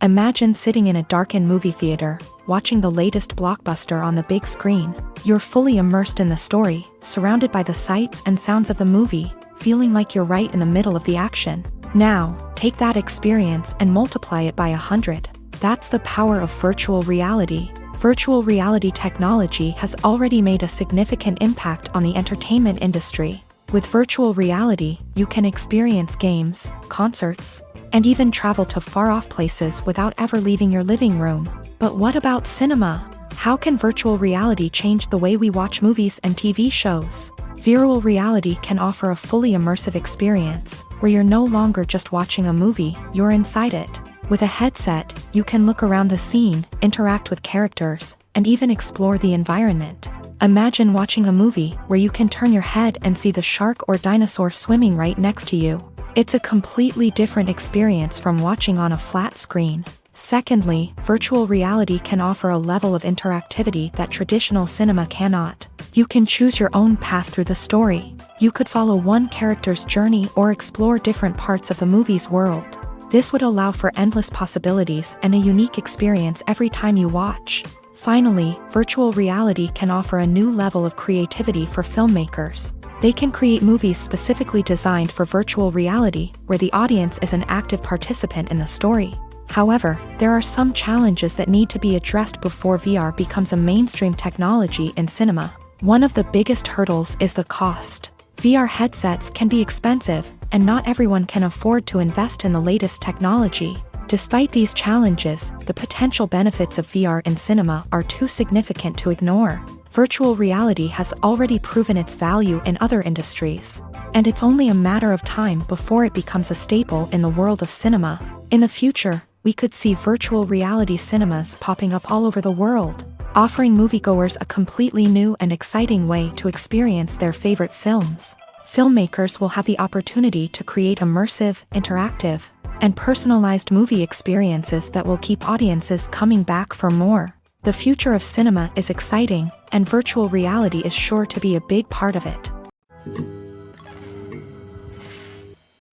Imagine sitting in a darkened movie theater, watching the latest blockbuster on the big screen. You're fully immersed in the story, surrounded by the sights and sounds of the movie, feeling like you're right in the middle of the action. Now, take that experience and multiply it by 100. That's the power of virtual reality. Virtual reality technology has already made a significant impact on the entertainment industry. With virtual reality, you can experience games, concerts, and even travel to far-off places without ever leaving your living room. But what about cinema? How can virtual reality change the way we watch movies and TV shows? Virtual reality can offer a fully immersive experience, where you're no longer just watching a movie, you're inside it. With a headset, you can look around the scene, interact with characters, and even explore the environment. Imagine watching a movie where you can turn your head and see the shark or dinosaur swimming right next to you. It's a completely different experience from watching on a flat screen. Secondly, virtual reality can offer a level of interactivity that traditional cinema cannot. You can choose your own path through the story. You could follow one character's journey or explore different parts of the movie's world. This would allow for endless possibilities and a unique experience every time you watch. Finally, virtual reality can offer a new level of creativity for filmmakers. They can create movies specifically designed for virtual reality, where the audience is an active participant in the story. However, there are some challenges that need to be addressed before VR becomes a mainstream technology in cinema. One of the biggest hurdles is the cost. VR headsets can be expensive, and not everyone can afford to invest in the latest technology. Despite these challenges, the potential benefits of VR in cinema are too significant to ignore. Virtual reality has already proven its value in other industries, and it's only a matter of time before it becomes a staple in the world of cinema. In the future, we could see virtual reality cinemas popping up all over the world, offering moviegoers a completely new and exciting way to experience their favorite films. Filmmakers will have the opportunity to create immersive, interactive, and personalized movie experiences that will keep audiences coming back for more. The future of cinema is exciting, and virtual reality is sure to be a big part of it.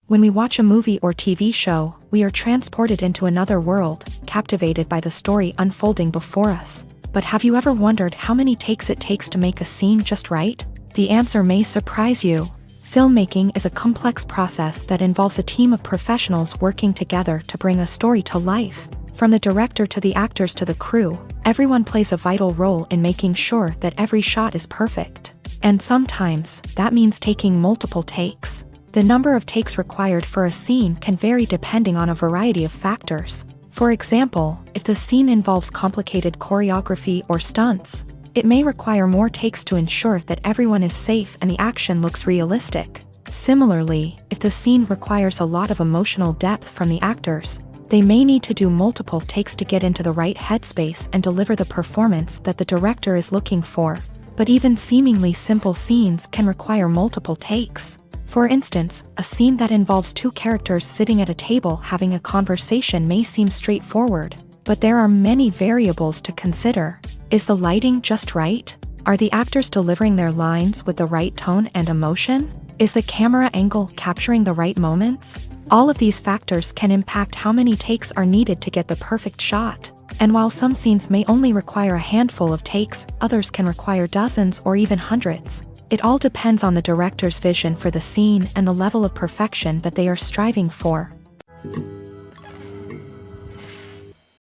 When we watch a movie or TV show, we are transported into another world, captivated by the story unfolding before us. But have you ever wondered how many takes it takes to make a scene just right? The answer may surprise you. Filmmaking is a complex process that involves a team of professionals working together to bring a story to life. From the director to the actors to the crew, everyone plays a vital role in making sure that every shot is perfect. And sometimes, that means taking multiple takes. The number of takes required for a scene can vary depending on a variety of factors. For example, if the scene involves complicated choreography or stunts, it may require more takes to ensure that everyone is safe and the action looks realistic. Similarly, if the scene requires a lot of emotional depth from the actors, they may need to do multiple takes to get into the right headspace and deliver the performance that the director is looking for. But even seemingly simple scenes can require multiple takes. For instance, a scene that involves two characters sitting at a table having a conversation may seem straightforward, but there are many variables to consider. Is the lighting just right? Are the actors delivering their lines with the right tone and emotion? Is the camera angle capturing the right moments? All of these factors can impact how many takes are needed to get the perfect shot. And while some scenes may only require a handful of takes, others can require dozens or even hundreds. It all depends on the director's vision for the scene and the level of perfection that they are striving for.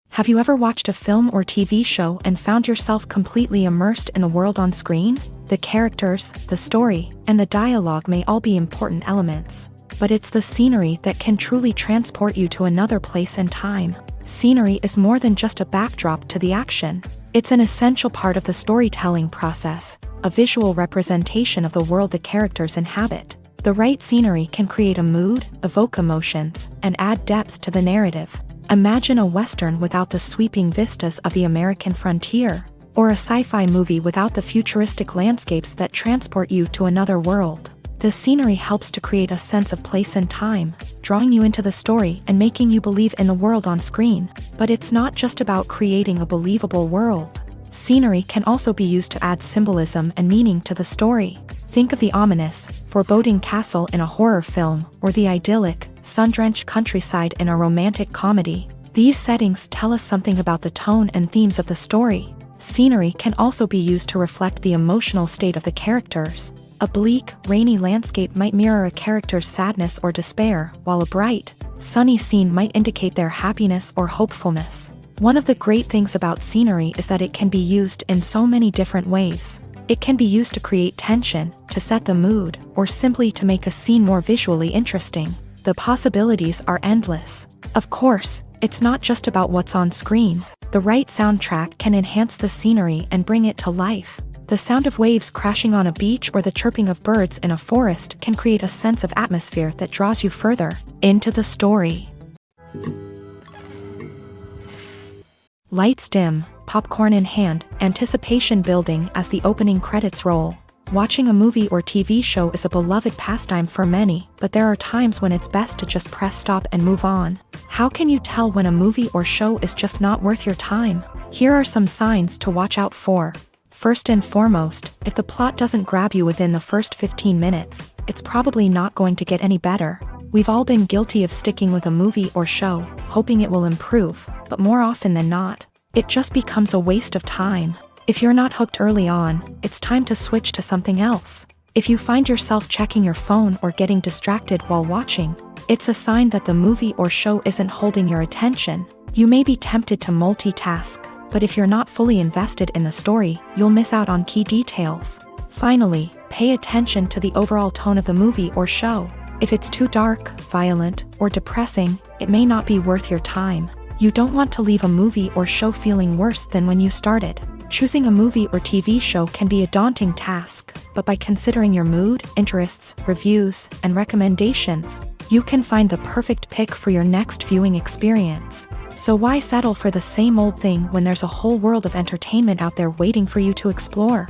Have you ever watched a film or TV show and found yourself completely immersed in the world on screen? The characters, the story, and the dialogue may all be important elements, but it's the scenery that can truly transport you to another place and time. Scenery is more than just a backdrop to the action. It's an essential part of the storytelling process, a visual representation of the world the characters inhabit. The right scenery can create a mood, evoke emotions, and add depth to the narrative. Imagine a Western without the sweeping vistas of the American frontier, or a sci-fi movie without the futuristic landscapes that transport you to another world. The scenery helps to create a sense of place and time, drawing you into the story and making you believe in the world on screen. But it's not just about creating a believable world. Scenery can also be used to add symbolism and meaning to the story. Think of the ominous, foreboding castle in a horror film, or the idyllic, sun-drenched countryside in a romantic comedy. These settings tell us something about the tone and themes of the story. Scenery can also be used to reflect the emotional state of the characters. A bleak, rainy landscape might mirror a character's sadness or despair, while a bright, sunny scene might indicate their happiness or hopefulness. One of the great things about scenery is that it can be used in so many different ways. It can be used to create tension, to set the mood, or simply to make a scene more visually interesting. The possibilities are endless. Of course, it's not just about what's on screen. The right soundtrack can enhance the scenery and bring it to life. The sound of waves crashing on a beach or the chirping of birds in a forest can create a sense of atmosphere that draws you further into the story. Lights dim, popcorn in hand, anticipation building as the opening credits roll. Watching a movie or TV show is a beloved pastime for many, but there are times when it's best to just press stop and move on. How can you tell when a movie or show is just not worth your time? Here are some signs to watch out for. First and foremost, if the plot doesn't grab you within the first 15 minutes, it's probably not going to get any better. We've all been guilty of sticking with a movie or show, hoping it will improve, but more often than not, it just becomes a waste of time. If you're not hooked early on, it's time to switch to something else. If you find yourself checking your phone or getting distracted while watching, it's a sign that the movie or show isn't holding your attention. You may be tempted to multitask, but if you're not fully invested in the story, you'll miss out on key details. Finally, pay attention to the overall tone of the movie or show. If it's too dark, violent, or depressing, it may not be worth your time. You don't want to leave a movie or show feeling worse than when you started. Choosing a movie or TV show can be a daunting task, but by considering your mood, interests, reviews, and recommendations, you can find the perfect pick for your next viewing experience. So why settle for the same old thing when there's a whole world of entertainment out there waiting for you to explore?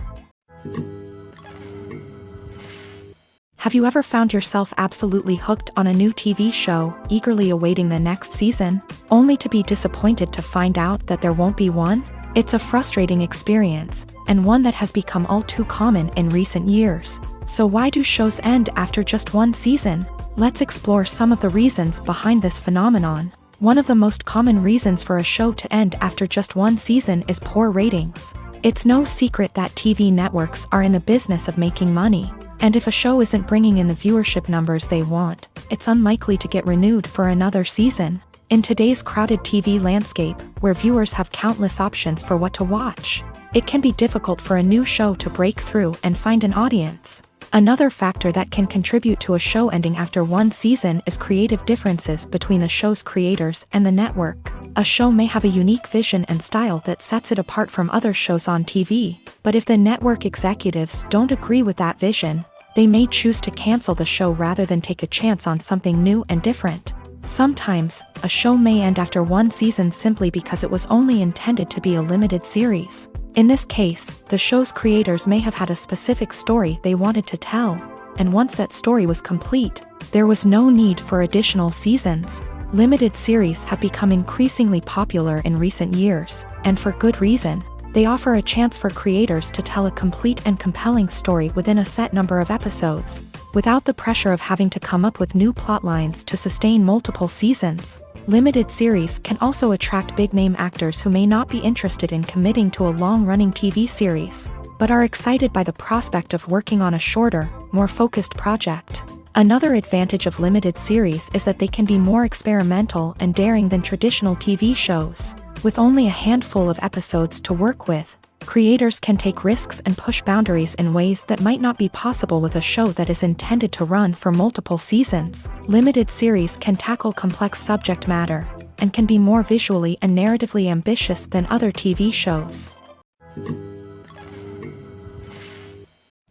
Have you ever found yourself absolutely hooked on a new TV show, eagerly awaiting the next season, only to be disappointed to find out that there won't be one? It's a frustrating experience, and one that has become all too common in recent years. So why do shows end after just one season? Let's explore some of the reasons behind this phenomenon. One of the most common reasons for a show to end after just one season is poor ratings. It's no secret that TV networks are in the business of making money, and if a show isn't bringing in the viewership numbers they want, it's unlikely to get renewed for another season. In today's crowded TV landscape, where viewers have countless options for what to watch, it can be difficult for a new show to break through and find an audience. Another factor that can contribute to a show ending after one season is creative differences between the show's creators and the network. A show may have a unique vision and style that sets it apart from other shows on TV, but if the network executives don't agree with that vision, they may choose to cancel the show rather than take a chance on something new and different. Sometimes, a show may end after one season simply because it was only intended to be a limited series. In this case, the show's creators may have had a specific story they wanted to tell, and once that story was complete, there was no need for additional seasons. Limited series have become increasingly popular in recent years, and for good reason. They offer a chance for creators to tell a complete and compelling story within a set number of episodes, without the pressure of having to come up with new plot lines to sustain multiple seasons. Limited series can also attract big-name actors who may not be interested in committing to a long-running TV series, but are excited by the prospect of working on a shorter, more focused project. Another advantage of limited series is that they can be more experimental and daring than traditional TV shows. With only a handful of episodes to work with, creators can take risks and push boundaries in ways that might not be possible with a show that is intended to run for multiple seasons. Limited series can tackle complex subject matter, and can be more visually and narratively ambitious than other TV shows.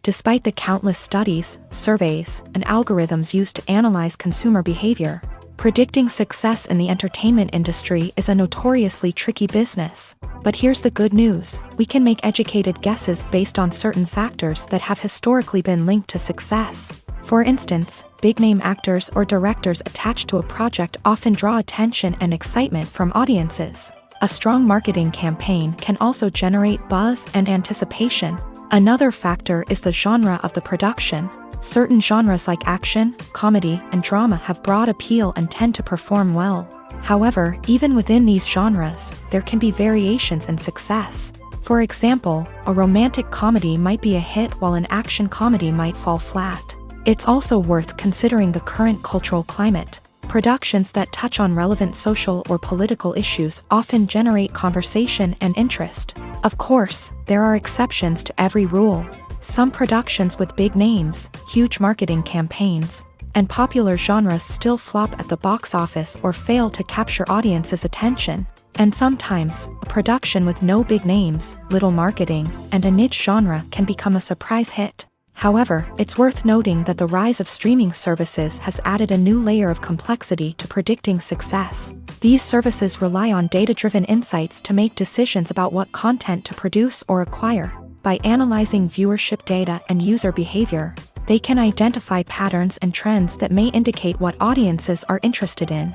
Despite the countless studies, surveys, and algorithms used to analyze consumer behavior, predicting success in the entertainment industry is a notoriously tricky business. But here's the good news: we can make educated guesses based on certain factors that have historically been linked to success. For instance, big-name actors or directors attached to a project often draw attention and excitement from audiences. A strong marketing campaign can also generate buzz and anticipation. Another factor is the genre of the production. Certain genres like action, comedy, and drama have broad appeal and tend to perform well. However, even within these genres, there can be variations in success. For example, a romantic comedy might be a hit while an action comedy might fall flat. It's also worth considering the current cultural climate. Productions that touch on relevant social or political issues often generate conversation and interest. Of course, there are exceptions to every rule. Some productions with big names, huge marketing campaigns, and popular genres still flop at the box office or fail to capture audiences' attention. And sometimes, a production with no big names, little marketing, and a niche genre can become a surprise hit. However, it's worth noting that the rise of streaming services has added a new layer of complexity to predicting success. These services rely on data-driven insights to make decisions about what content to produce or acquire. By analyzing viewership data and user behavior, they can identify patterns and trends that may indicate what audiences are interested in.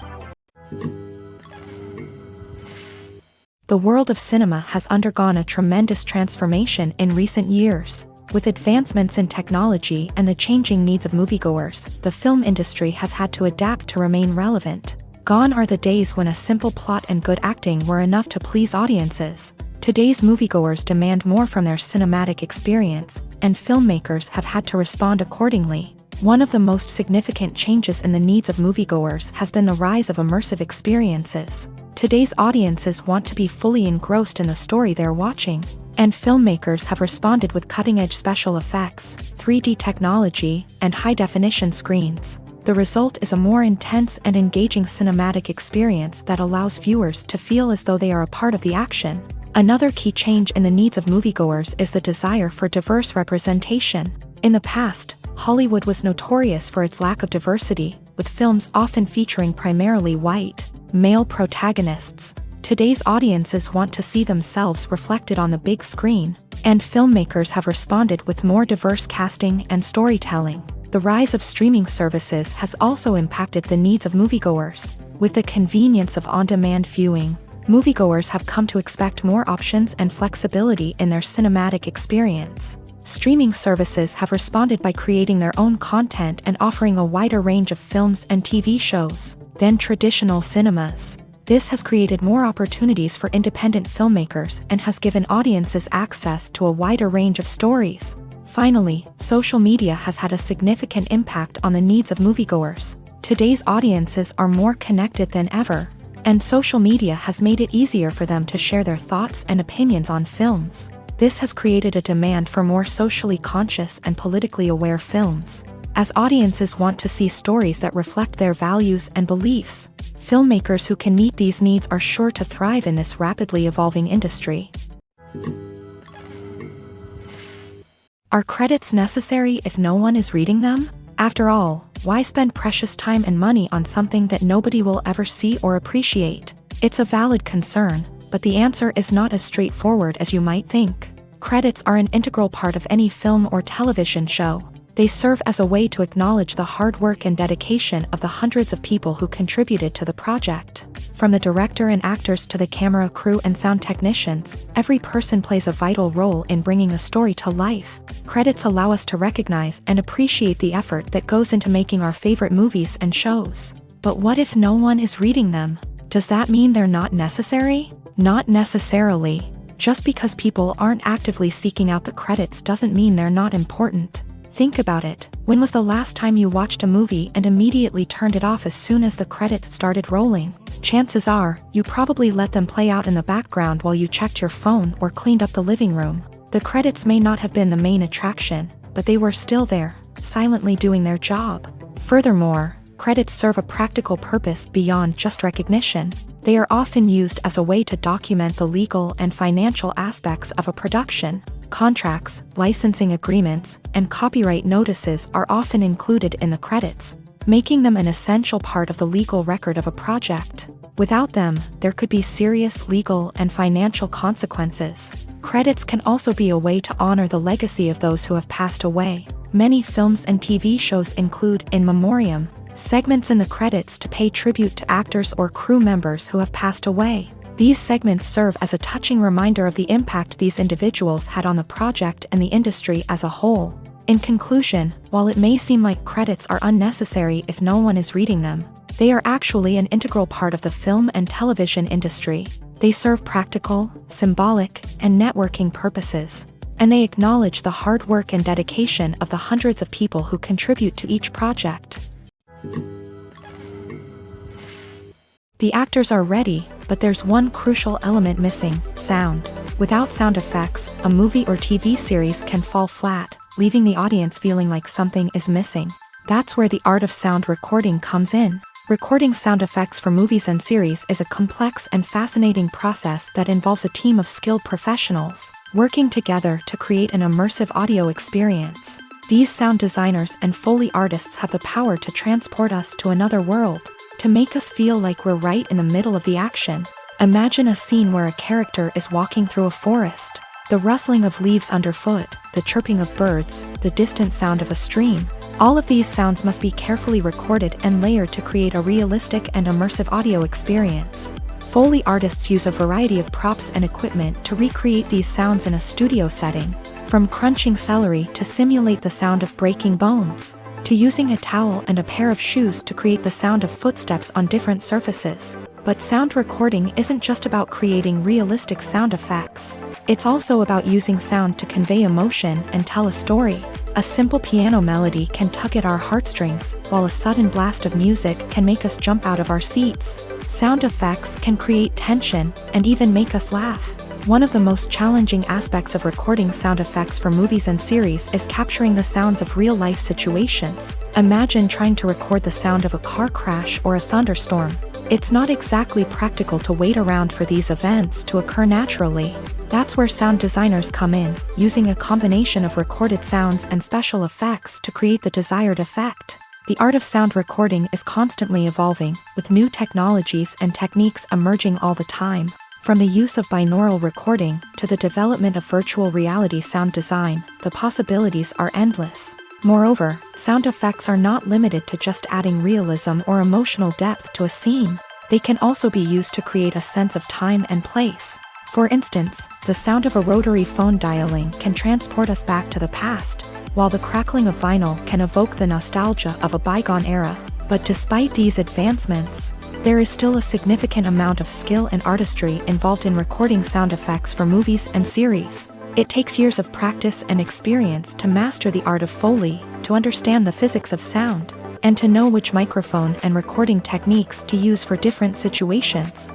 The world of cinema has undergone a tremendous transformation in recent years. With advancements in technology and the changing needs of moviegoers, the film industry has had to adapt to remain relevant. Gone are the days when a simple plot and good acting were enough to please audiences. Today's moviegoers demand more from their cinematic experience, and filmmakers have had to respond accordingly. One of the most significant changes in the needs of moviegoers has been the rise of immersive experiences. Today's audiences want to be fully engrossed in the story they're watching, and filmmakers have responded with cutting-edge special effects, 3D technology, and high-definition screens. The result is a more intense and engaging cinematic experience that allows viewers to feel as though they are a part of the action. Another key change in the needs of moviegoers is the desire for diverse representation. In the past, Hollywood was notorious for its lack of diversity, with films often featuring primarily white, male protagonists. Today's audiences want to see themselves reflected on the big screen, and filmmakers have responded with more diverse casting and storytelling. The rise of streaming services has also impacted the needs of moviegoers. With the convenience of on-demand viewing, moviegoers have come to expect more options and flexibility in their cinematic experience. Streaming services have responded by creating their own content and offering a wider range of films and TV shows than traditional cinemas. This has created more opportunities for independent filmmakers and has given audiences access to a wider range of stories. Finally, social media has had a significant impact on the needs of moviegoers. Today's audiences are more connected than ever, and social media has made it easier for them to share their thoughts and opinions on films. This has created a demand for more socially conscious and politically aware films. As audiences want to see stories that reflect their values and beliefs, filmmakers who can meet these needs are sure to thrive in this rapidly evolving industry. Are credits necessary if no one is reading them? After all, why spend precious time and money on something that nobody will ever see or appreciate? It's a valid concern, but the answer is not as straightforward as you might think. Credits are an integral part of any film or television show. They serve as a way to acknowledge the hard work and dedication of the hundreds of people who contributed to the project. From the director and actors to the camera crew and sound technicians, every person plays a vital role in bringing a story to life. Credits allow us to recognize and appreciate the effort that goes into making our favorite movies and shows. But what if no one is reading them? Does that mean they're not necessary? Not necessarily. Just because people aren't actively seeking out the credits doesn't mean they're not important. Think about it. When was the last time you watched a movie and immediately turned it off as soon as the credits started rolling? Chances are, you probably let them play out in the background while you checked your phone or cleaned up the living room. The credits may not have been the main attraction, but they were still there, silently doing their job. Furthermore, credits serve a practical purpose beyond just recognition. They are often used as a way to document the legal and financial aspects of a production. Contracts, licensing agreements, and copyright notices are often included in the credits, making them an essential part of the legal record of a project. Without them, there could be serious legal and financial consequences. Credits can also be a way to honor the legacy of those who have passed away. Many films and TV shows include in memoriam segments in the credits to pay tribute to actors or crew members who have passed away. These segments serve as a touching reminder of the impact these individuals had on the project and the industry as a whole. In conclusion, while it may seem like credits are unnecessary if no one is reading them, they are actually an integral part of the film and television industry. They serve practical, symbolic, and networking purposes, and they acknowledge the hard work and dedication of the hundreds of people who contribute to each project. The actors are ready, but there's one crucial element missing: sound. Without sound effects, a movie or TV series can fall flat, leaving the audience feeling like something is missing. That's where the art of sound recording comes in. Recording sound effects for movies and series is a complex and fascinating process that involves a team of skilled professionals working together to create an immersive audio experience. These sound designers and Foley artists have the power to transport us to another world, to make us feel like we're right in the middle of the action. Imagine a scene where a character is walking through a forest. The rustling of leaves underfoot, the chirping of birds, the distant sound of a stream. All of these sounds must be carefully recorded and layered to create a realistic and immersive audio experience. Foley artists use a variety of props and equipment to recreate these sounds in a studio setting, from crunching celery to simulate the sound of breaking bones, to using a towel and a pair of shoes to create the sound of footsteps on different surfaces. But sound recording isn't just about creating realistic sound effects. It's also about using sound to convey emotion and tell a story. A simple piano melody can tug at our heartstrings, while a sudden blast of music can make us jump out of our seats. Sound effects can create tension and even make us laugh. One of the most challenging aspects of recording sound effects for movies and series is capturing the sounds of real-life situations. Imagine trying to record the sound of a car crash or a thunderstorm. It's not exactly practical to wait around for these events to occur naturally. That's where sound designers come in, using a combination of recorded sounds and special effects to create the desired effect. The art of sound recording is constantly evolving, with new technologies and techniques emerging all the time. From the use of binaural recording to the development of virtual reality sound design, the possibilities are endless. Moreover, sound effects are not limited to just adding realism or emotional depth to a scene. They can also be used to create a sense of time and place. For instance, the sound of a rotary phone dialing can transport us back to the past, while the crackling of vinyl can evoke the nostalgia of a bygone era. But despite these advancements, there is still a significant amount of skill and artistry involved in recording sound effects for movies and series. It takes years of practice and experience to master the art of Foley, to understand the physics of sound, and to know which microphone and recording techniques to use for different situations.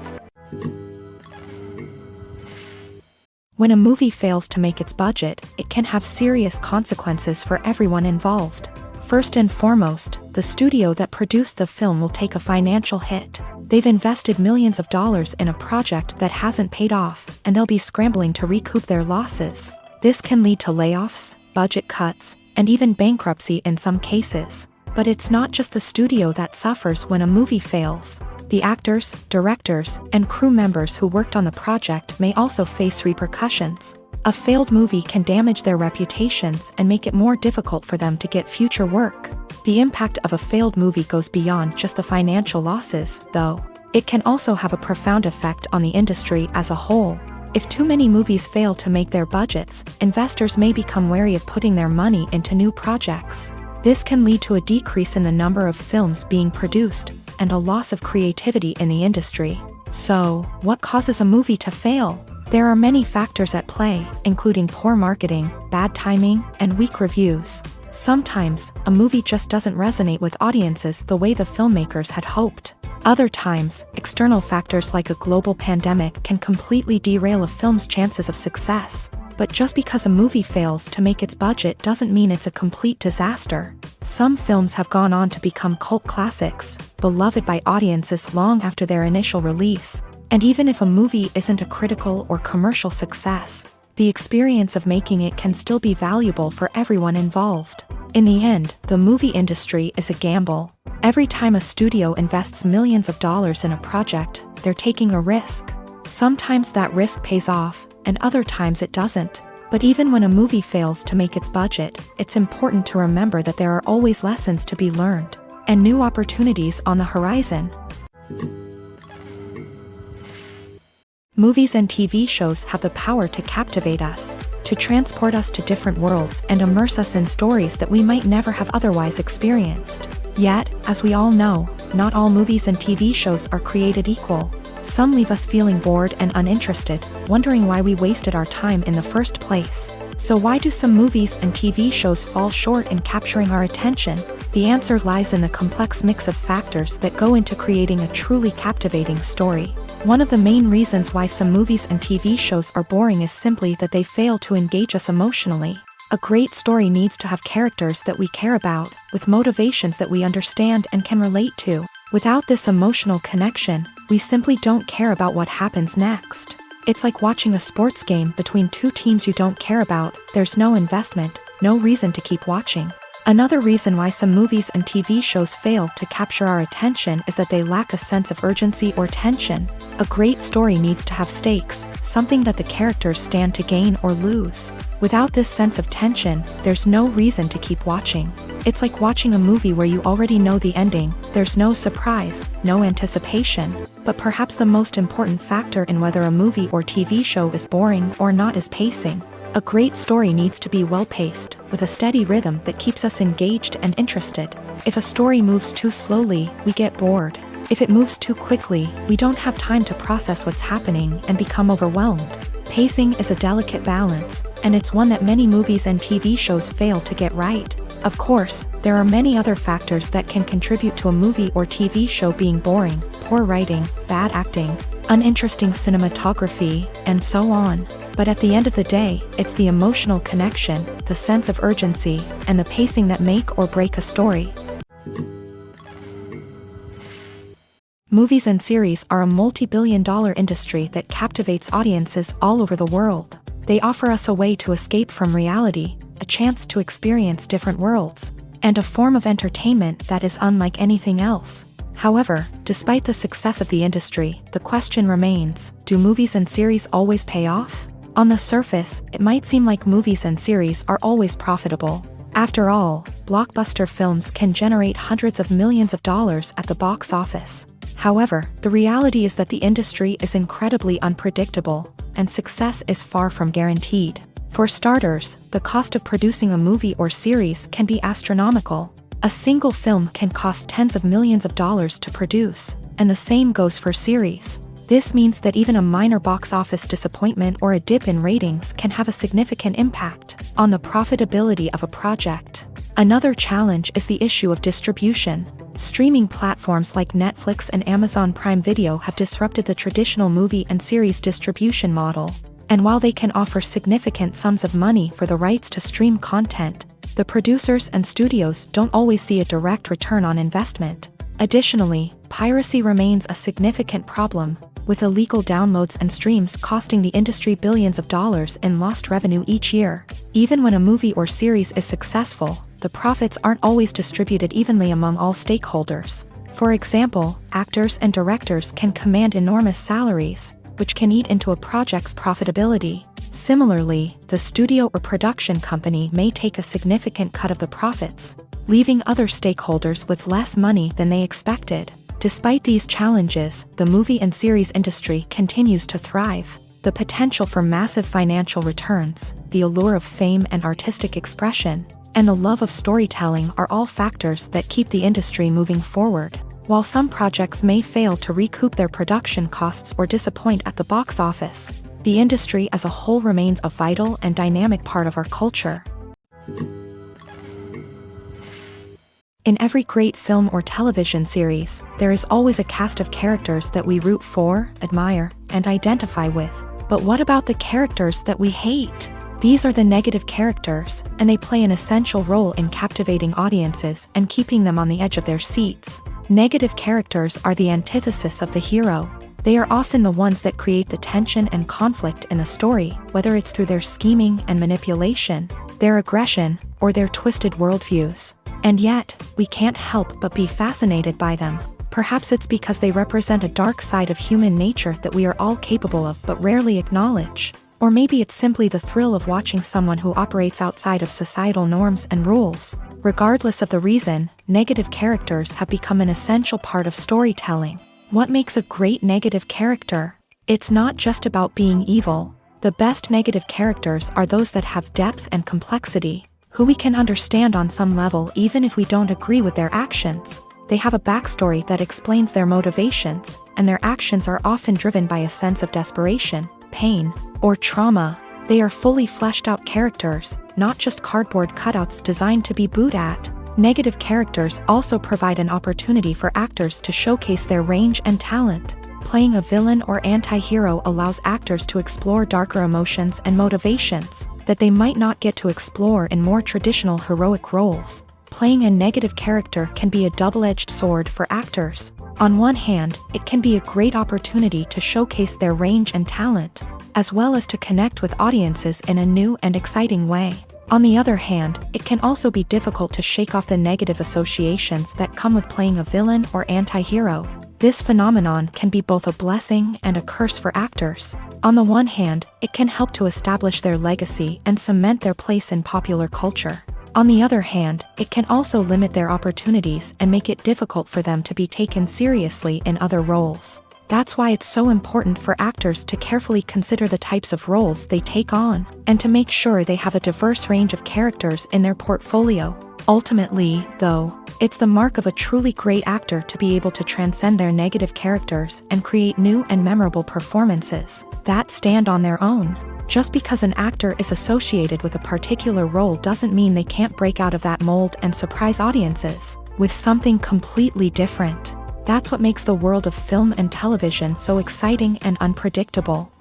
When a movie fails to make its budget, it can have serious consequences for everyone involved. First and foremost, the studio that produced the film will take a financial hit. They've invested millions of dollars in a project that hasn't paid off, and they'll be scrambling to recoup their losses. This can lead to layoffs, budget cuts, and even bankruptcy in some cases. But it's not just the studio that suffers when a movie fails. The actors, directors, and crew members who worked on the project may also face repercussions. A failed movie can damage their reputations and make it more difficult for them to get future work. The impact of a failed movie goes beyond just the financial losses, though. It can also have a profound effect on the industry as a whole. If too many movies fail to make their budgets, investors may become wary of putting their money into new projects. This can lead to a decrease in the number of films being produced, and a loss of creativity in the industry. So, what causes a movie to fail? There are many factors at play, including poor marketing, bad timing, and weak reviews. Sometimes, a movie just doesn't resonate with audiences the way the filmmakers had hoped. Other times, external factors like a global pandemic can completely derail a film's chances of success. But just because a movie fails to make its budget doesn't mean it's a complete disaster. Some films have gone on to become cult classics, beloved by audiences long after their initial release. And even if a movie isn't a critical or commercial success, the experience of making it can still be valuable for everyone involved. In the end, the movie industry is a gamble. Every time a studio invests millions of dollars in a project, they're taking a risk. Sometimes that risk pays off, and other times it doesn't. But even when a movie fails to make its budget, it's important to remember that there are always lessons to be learned, and new opportunities on the horizon. Movies and TV shows have the power to captivate us, to transport us to different worlds and immerse us in stories that we might never have otherwise experienced. Yet, as we all know, not all movies and TV shows are created equal. Some leave us feeling bored and uninterested, wondering why we wasted our time in the first place. So why do some movies and TV shows fall short in capturing our attention? The answer lies in the complex mix of factors that go into creating a truly captivating story. One of the main reasons why some movies and TV shows are boring is simply that they fail to engage us emotionally. A great story needs to have characters that we care about, with motivations that we understand and can relate to. Without this emotional connection, we simply don't care about what happens next. It's like watching a sports game between two teams you don't care about. There's no investment, no reason to keep watching. Another reason why some movies and TV shows fail to capture our attention is that they lack a sense of urgency or tension. A great story needs to have stakes, something that the characters stand to gain or lose. Without this sense of tension, there's no reason to keep watching. It's like watching a movie where you already know the ending. There's no surprise, no anticipation. But perhaps the most important factor in whether a movie or TV show is boring or not is pacing. A great story needs to be well-paced, with a steady rhythm that keeps us engaged and interested. If a story moves too slowly, we get bored. If it moves too quickly, we don't have time to process what's happening and become overwhelmed. Pacing is a delicate balance, and it's one that many movies and TV shows fail to get right. Of course, there are many other factors that can contribute to a movie or TV show being boring: poor writing, bad acting, uninteresting cinematography, and so on. But at the end of the day, it's the emotional connection, the sense of urgency, and the pacing that make or break a story. Movies and series are a multi-billion-dollar industry that captivates audiences all over the world. They offer us a way to escape from reality, a chance to experience different worlds, and a form of entertainment that is unlike anything else. However, despite the success of the industry, the question remains: do movies and series always pay off? On the surface, it might seem like movies and series are always profitable. After all, blockbuster films can generate hundreds of millions of dollars at the box office. However, the reality is that the industry is incredibly unpredictable, and success is far from guaranteed. For starters, the cost of producing a movie or series can be astronomical. A single film can cost tens of millions of dollars to produce, and the same goes for series. This means that even a minor box office disappointment or a dip in ratings can have a significant impact on the profitability of a project. Another challenge is the issue of distribution. Streaming platforms like Netflix and Amazon Prime Video have disrupted the traditional movie and series distribution model. And while they can offer significant sums of money for the rights to stream content, the producers and studios don't always see a direct return on investment. Additionally, piracy remains a significant problem, with illegal downloads and streams costing the industry billions of dollars in lost revenue each year. Even when a movie or series is successful, the profits aren't always distributed evenly among all stakeholders. For example, actors and directors can command enormous salaries, which can eat into a project's profitability. Similarly, the studio or production company may take a significant cut of the profits, leaving other stakeholders with less money than they expected. Despite these challenges, the movie and series industry continues to thrive. The potential for massive financial returns, the allure of fame and artistic expression, and the love of storytelling are all factors that keep the industry moving forward. While some projects may fail to recoup their production costs or disappoint at the box office, the industry as a whole remains a vital and dynamic part of our culture. In every great film or television series, there is always a cast of characters that we root for, admire, and identify with. But what about the characters that we hate? These are the negative characters, and they play an essential role in captivating audiences and keeping them on the edge of their seats. Negative characters are the antithesis of the hero. They are often the ones that create the tension and conflict in the story, whether it's through their scheming and manipulation, their aggression, or their twisted worldviews. And yet, we can't help but be fascinated by them. Perhaps it's because they represent a dark side of human nature that we are all capable of but rarely acknowledge. Or maybe it's simply the thrill of watching someone who operates outside of societal norms and rules. Regardless of the reason, negative characters have become an essential part of storytelling. What makes a great negative character? It's not just about being evil. The best negative characters are those that have depth and complexity, who we can understand on some level even if we don't agree with their actions. They have a backstory that explains their motivations, and their actions are often driven by a sense of desperation, pain, or trauma. They are fully fleshed out characters, not just cardboard cutouts designed to be booed at. Negative characters also provide an opportunity for actors to showcase their range and talent. Playing a villain or anti-hero allows actors to explore darker emotions and motivations that they might not get to explore in more traditional heroic roles. Playing a negative character can be a double-edged sword for actors. On one hand, it can be a great opportunity to showcase their range and talent, as well as to connect with audiences in a new and exciting way. On the other hand, it can also be difficult to shake off the negative associations that come with playing a villain or anti-hero. This phenomenon can be both a blessing and a curse for actors. On the one hand, it can help to establish their legacy and cement their place in popular culture. On the other hand, it can also limit their opportunities and make it difficult for them to be taken seriously in other roles. That's why it's so important for actors to carefully consider the types of roles they take on, and to make sure they have a diverse range of characters in their portfolio. Ultimately, though, it's the mark of a truly great actor to be able to transcend their negative characters and create new and memorable performances that stand on their own. Just because an actor is associated with a particular role doesn't mean they can't break out of that mold and surprise audiences with something completely different. That's what makes the world of film and television so exciting and unpredictable.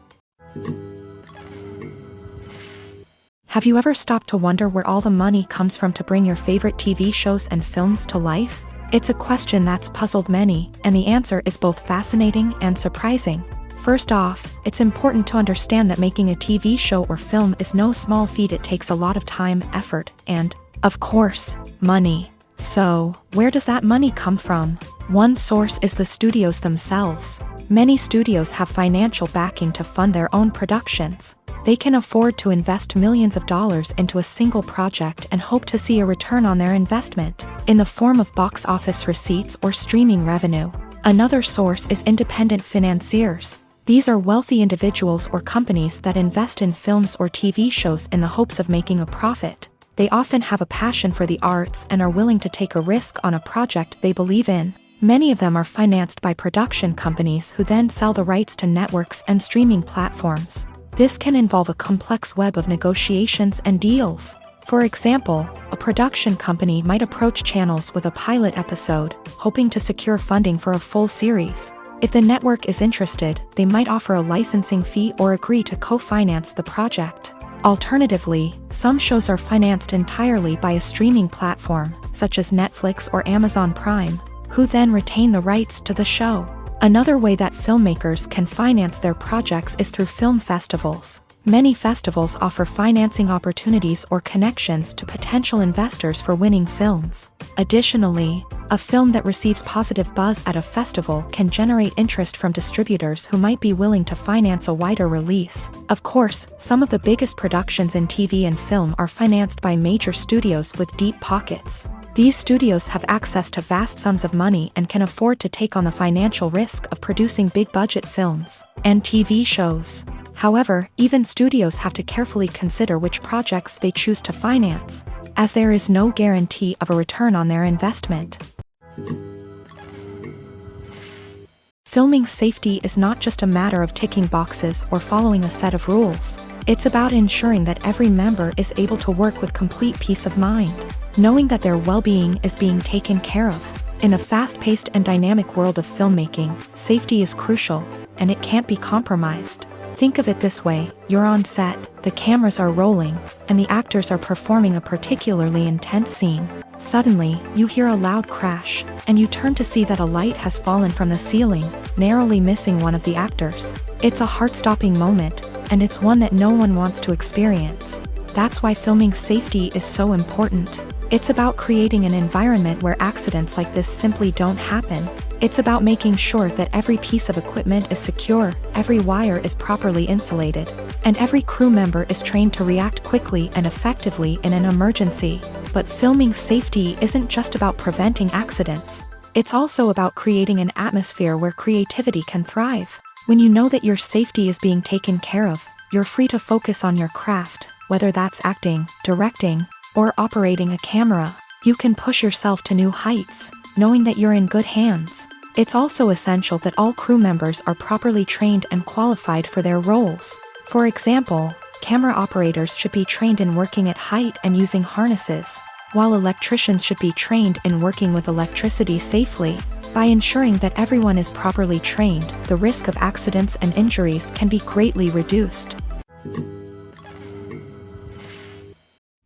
Have you ever stopped to wonder where all the money comes from to bring your favorite TV shows and films to life? It's a question that's puzzled many, and the answer is both fascinating and surprising. First off, it's important to understand that making a TV show or film is no small feat. It takes a lot of time, effort, and, of course, money. So, where does that money come from? One source is the studios themselves. Many studios have financial backing to fund their own productions. They can afford to invest millions of dollars into a single project and hope to see a return on their investment, in the form of box office receipts or streaming revenue. Another source is independent financiers. These are wealthy individuals or companies that invest in films or TV shows in the hopes of making a profit. They often have a passion for the arts and are willing to take a risk on a project they believe in. Many of them are financed by production companies who then sell the rights to networks and streaming platforms. This can involve a complex web of negotiations and deals. For example, a production company might approach channels with a pilot episode, hoping to secure funding for a full series. If the network is interested, they might offer a licensing fee or agree to co-finance the project. Alternatively, some shows are financed entirely by a streaming platform, such as Netflix or Amazon Prime, who then retain the rights to the show. Another way that filmmakers can finance their projects is through film festivals. Many festivals offer financing opportunities or connections to potential investors for winning films. Additionally, a film that receives positive buzz at a festival can generate interest from distributors who might be willing to finance a wider release. Of course, some of the biggest productions in TV and film are financed by major studios with deep pockets. These studios have access to vast sums of money and can afford to take on the financial risk of producing big-budget films and TV shows. However, even studios have to carefully consider which projects they choose to finance, as there is no guarantee of a return on their investment. Filming safety is not just a matter of ticking boxes or following a set of rules. It's about ensuring that every member is able to work with complete peace of mind, knowing that their well-being is being taken care of. In a fast-paced and dynamic world of filmmaking, safety is crucial, and it can't be compromised. Think of it this way: you're on set, the cameras are rolling, and the actors are performing a particularly intense scene. Suddenly, you hear a loud crash, and you turn to see that a light has fallen from the ceiling, narrowly missing one of the actors. It's a heart-stopping moment, and it's one that no one wants to experience. That's why filming safety is so important. It's about creating an environment where accidents like this simply don't happen. It's about making sure that every piece of equipment is secure, every wire is properly insulated, and every crew member is trained to react quickly and effectively in an emergency. But filming safety isn't just about preventing accidents. It's also about creating an atmosphere where creativity can thrive. When you know that your safety is being taken care of, you're free to focus on your craft, whether that's acting, directing, or operating a camera. You can push yourself to new heights, knowing that you're in good hands. It's also essential that all crew members are properly trained and qualified for their roles. For example, camera operators should be trained in working at height and using harnesses, while electricians should be trained in working with electricity safely. By ensuring that everyone is properly trained, the risk of accidents and injuries can be greatly reduced.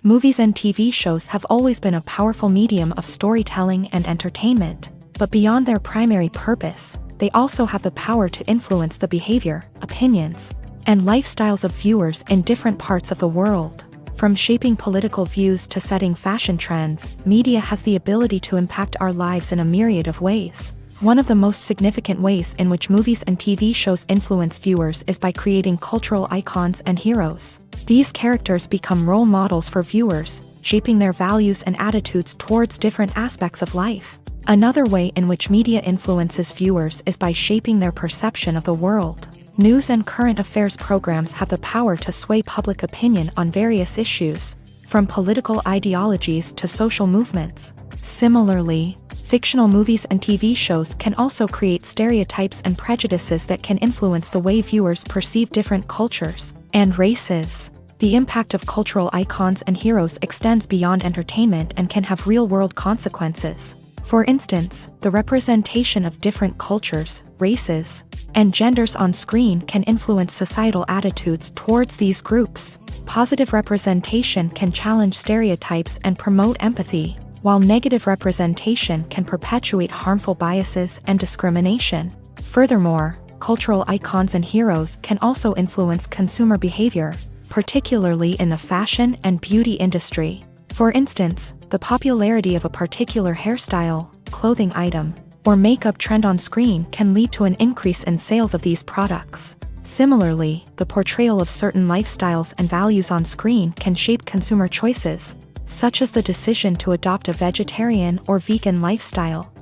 Movies and TV shows have always been a powerful medium of storytelling and entertainment, but beyond their primary purpose, they also have the power to influence the behavior, opinions, and lifestyles of viewers in different parts of the world. From shaping political views to setting fashion trends, media has the ability to impact our lives in a myriad of ways. One of the most significant ways in which movies and TV shows influence viewers is by creating cultural icons and heroes. These characters become role models for viewers, shaping their values and attitudes towards different aspects of life. Another way in which media influences viewers is by shaping their perception of the world. News and current affairs programs have the power to sway public opinion on various issues, from political ideologies to social movements. Similarly, fictional movies and TV shows can also create stereotypes and prejudices that can influence the way viewers perceive different cultures and races. The impact of cultural icons and heroes extends beyond entertainment and can have real-world consequences. For instance, the representation of different cultures, races, and genders on screen can influence societal attitudes towards these groups. Positive representation can challenge stereotypes and promote empathy, while negative representation can perpetuate harmful biases and discrimination. Furthermore, cultural icons and heroes can also influence consumer behavior, particularly in the fashion and beauty industry. For instance, the popularity of a particular hairstyle, clothing item, or makeup trend on screen can lead to an increase in sales of these products. Similarly, the portrayal of certain lifestyles and values on screen can shape consumer choices, such as the decision to adopt a vegetarian or vegan lifestyle.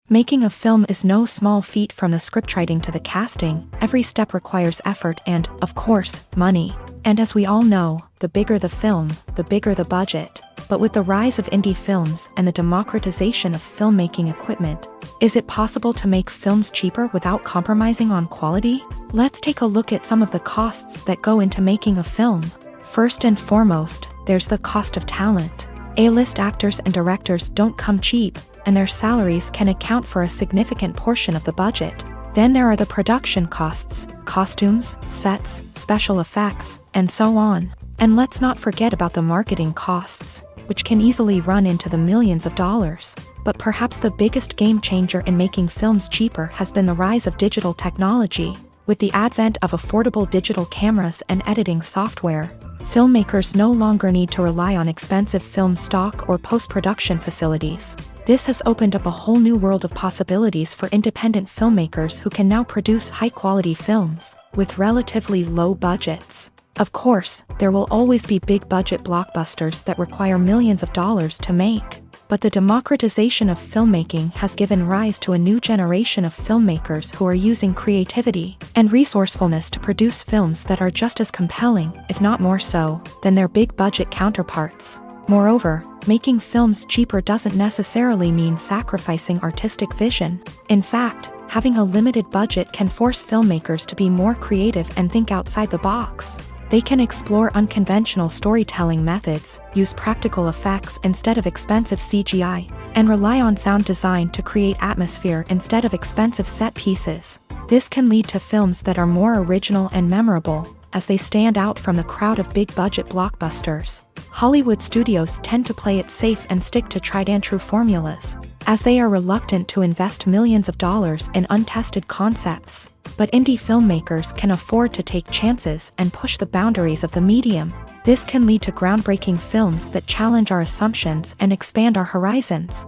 Making a film is no small feat. From the scriptwriting to the casting, every step requires effort and, of course, money. And as we all know, the bigger the film, the bigger the budget. But with the rise of indie films and the democratization of filmmaking equipment, is it possible to make films cheaper without compromising on quality? Let's take a look at some of the costs that go into making a film. First and foremost, there's the cost of talent. A-list actors and directors don't come cheap, and their salaries can account for a significant portion of the budget. Then there are the production costs, costumes, sets, special effects, and so on. And let's not forget about the marketing costs, which can easily run into the millions of dollars. But perhaps the biggest game changer in making films cheaper has been the rise of digital technology. With the advent of affordable digital cameras and editing software, filmmakers no longer need to rely on expensive film stock or post-production facilities. This has opened up a whole new world of possibilities for independent filmmakers who can now produce high-quality films with relatively low budgets. Of course, there will always be big-budget blockbusters that require millions of dollars to make. But the democratization of filmmaking has given rise to a new generation of filmmakers who are using creativity and resourcefulness to produce films that are just as compelling, if not more so, than their big-budget counterparts. Moreover, making films cheaper doesn't necessarily mean sacrificing artistic vision. In fact, having a limited budget can force filmmakers to be more creative and think outside the box. They can explore unconventional storytelling methods, use practical effects instead of expensive CGI, and rely on sound design to create atmosphere instead of expensive set pieces. This can lead to films that are more original and memorable, as they stand out from the crowd of big-budget blockbusters. Hollywood studios tend to play it safe and stick to tried-and-true formulas, as they are reluctant to invest millions of dollars in untested concepts. But indie filmmakers can afford to take chances and push the boundaries of the medium. This can lead to groundbreaking films that challenge our assumptions and expand our horizons.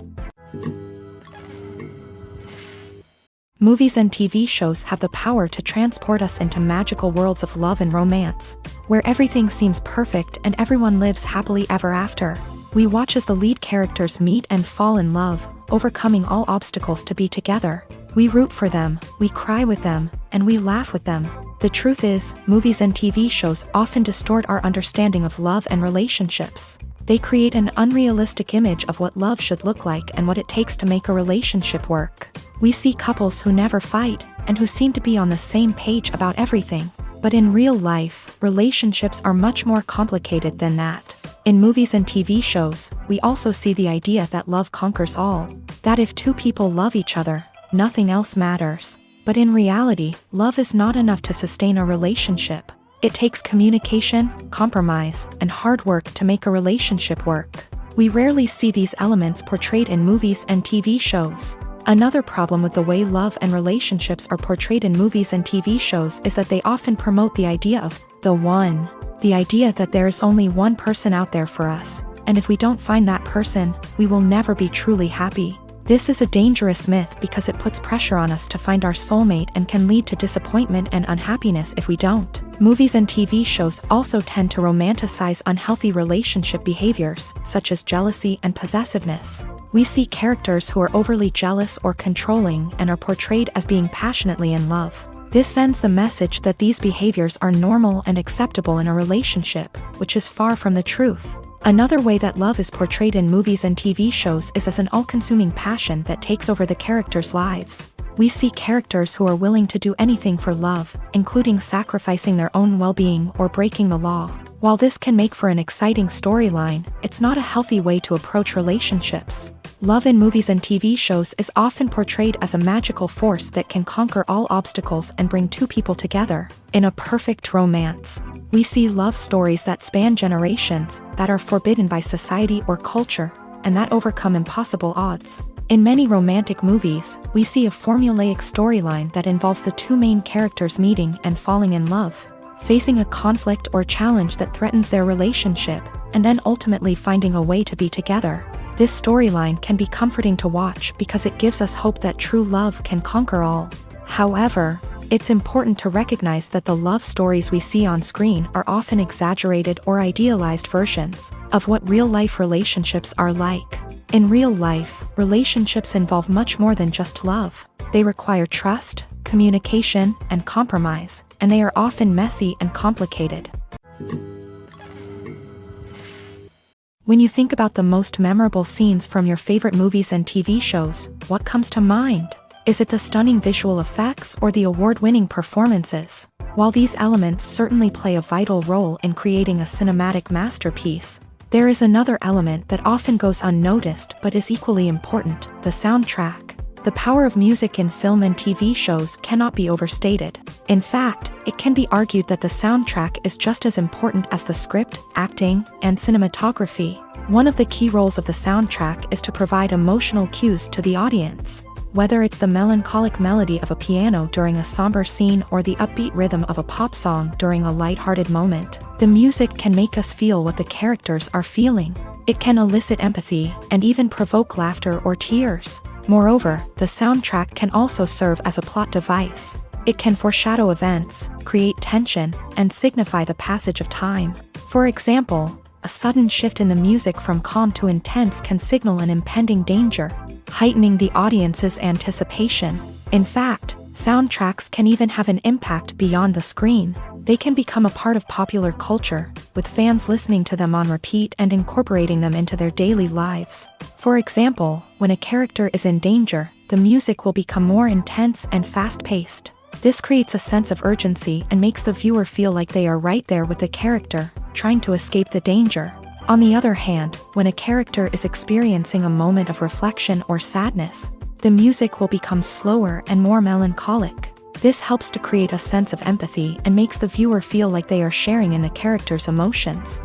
Movies and TV shows have the power to transport us into magical worlds of love and romance, where everything seems perfect and everyone lives happily ever after. We watch as the lead characters meet and fall in love, overcoming all obstacles to be together. We root for them, we cry with them, and we laugh with them. The truth is, movies and TV shows often distort our understanding of love and relationships. They create an unrealistic image of what love should look like and what it takes to make a relationship work. We see couples who never fight, and who seem to be on the same page about everything. But in real life, relationships are much more complicated than that. In movies and TV shows, we also see the idea that love conquers all. That if two people love each other, nothing else matters. But in reality, love is not enough to sustain a relationship. It takes communication, compromise, and hard work to make a relationship work. We rarely see these elements portrayed in movies and TV shows. Another problem with the way love and relationships are portrayed in movies and TV shows is that they often promote the idea of the one. The idea that there is only one person out there for us, and if we don't find that person, we will never be truly happy. This is a dangerous myth because it puts pressure on us to find our soulmate and can lead to disappointment and unhappiness if we don't. Movies and TV shows also tend to romanticize unhealthy relationship behaviors, such as jealousy and possessiveness. We see characters who are overly jealous or controlling and are portrayed as being passionately in love. This sends the message that these behaviors are normal and acceptable in a relationship, which is far from the truth. Another way that love is portrayed in movies and TV shows is as an all-consuming passion that takes over the characters' lives. We see characters who are willing to do anything for love, including sacrificing their own well-being or breaking the law. While this can make for an exciting storyline, it's not a healthy way to approach relationships. Love in movies and TV shows is often portrayed as a magical force that can conquer all obstacles and bring two people together. In a perfect romance, we see love stories that span generations, that are forbidden by society or culture, and that overcome impossible odds. In many romantic movies, we see a formulaic storyline that involves the two main characters meeting and falling in love, facing a conflict or challenge that threatens their relationship, and then ultimately finding a way to be together. This storyline can be comforting to watch because it gives us hope that true love can conquer all. However, it's important to recognize that the love stories we see on screen are often exaggerated or idealized versions of what real-life relationships are like. In real life, relationships involve much more than just love. They require trust, communication, and compromise, and they are often messy and complicated. When you think about the most memorable scenes from your favorite movies and TV shows, what comes to mind? Is it the stunning visual effects or the award-winning performances? While these elements certainly play a vital role in creating a cinematic masterpiece, there is another element that often goes unnoticed but is equally important: the soundtrack. The power of music in film and TV shows cannot be overstated. In fact, it can be argued that the soundtrack is just as important as the script, acting, and cinematography. One of the key roles of the soundtrack is to provide emotional cues to the audience. Whether it's the melancholic melody of a piano during a somber scene or the upbeat rhythm of a pop song during a light-hearted moment, the music can make us feel what the characters are feeling. It can elicit empathy and even provoke laughter or tears. Moreover, the soundtrack can also serve as a plot device. It can foreshadow events, create tension, and signify the passage of time. For example, a sudden shift in the music from calm to intense can signal an impending danger, heightening the audience's anticipation. In fact, soundtracks can even have an impact beyond the screen. They can become a part of popular culture, with fans listening to them on repeat and incorporating them into their daily lives. For example, when a character is in danger, the music will become more intense and fast-paced. This creates a sense of urgency and makes the viewer feel like they are right there with the character, trying to escape the danger. On the other hand, when a character is experiencing a moment of reflection or sadness, the music will become slower and more melancholic. This helps to create a sense of empathy and makes the viewer feel like they are sharing in the character's emotions.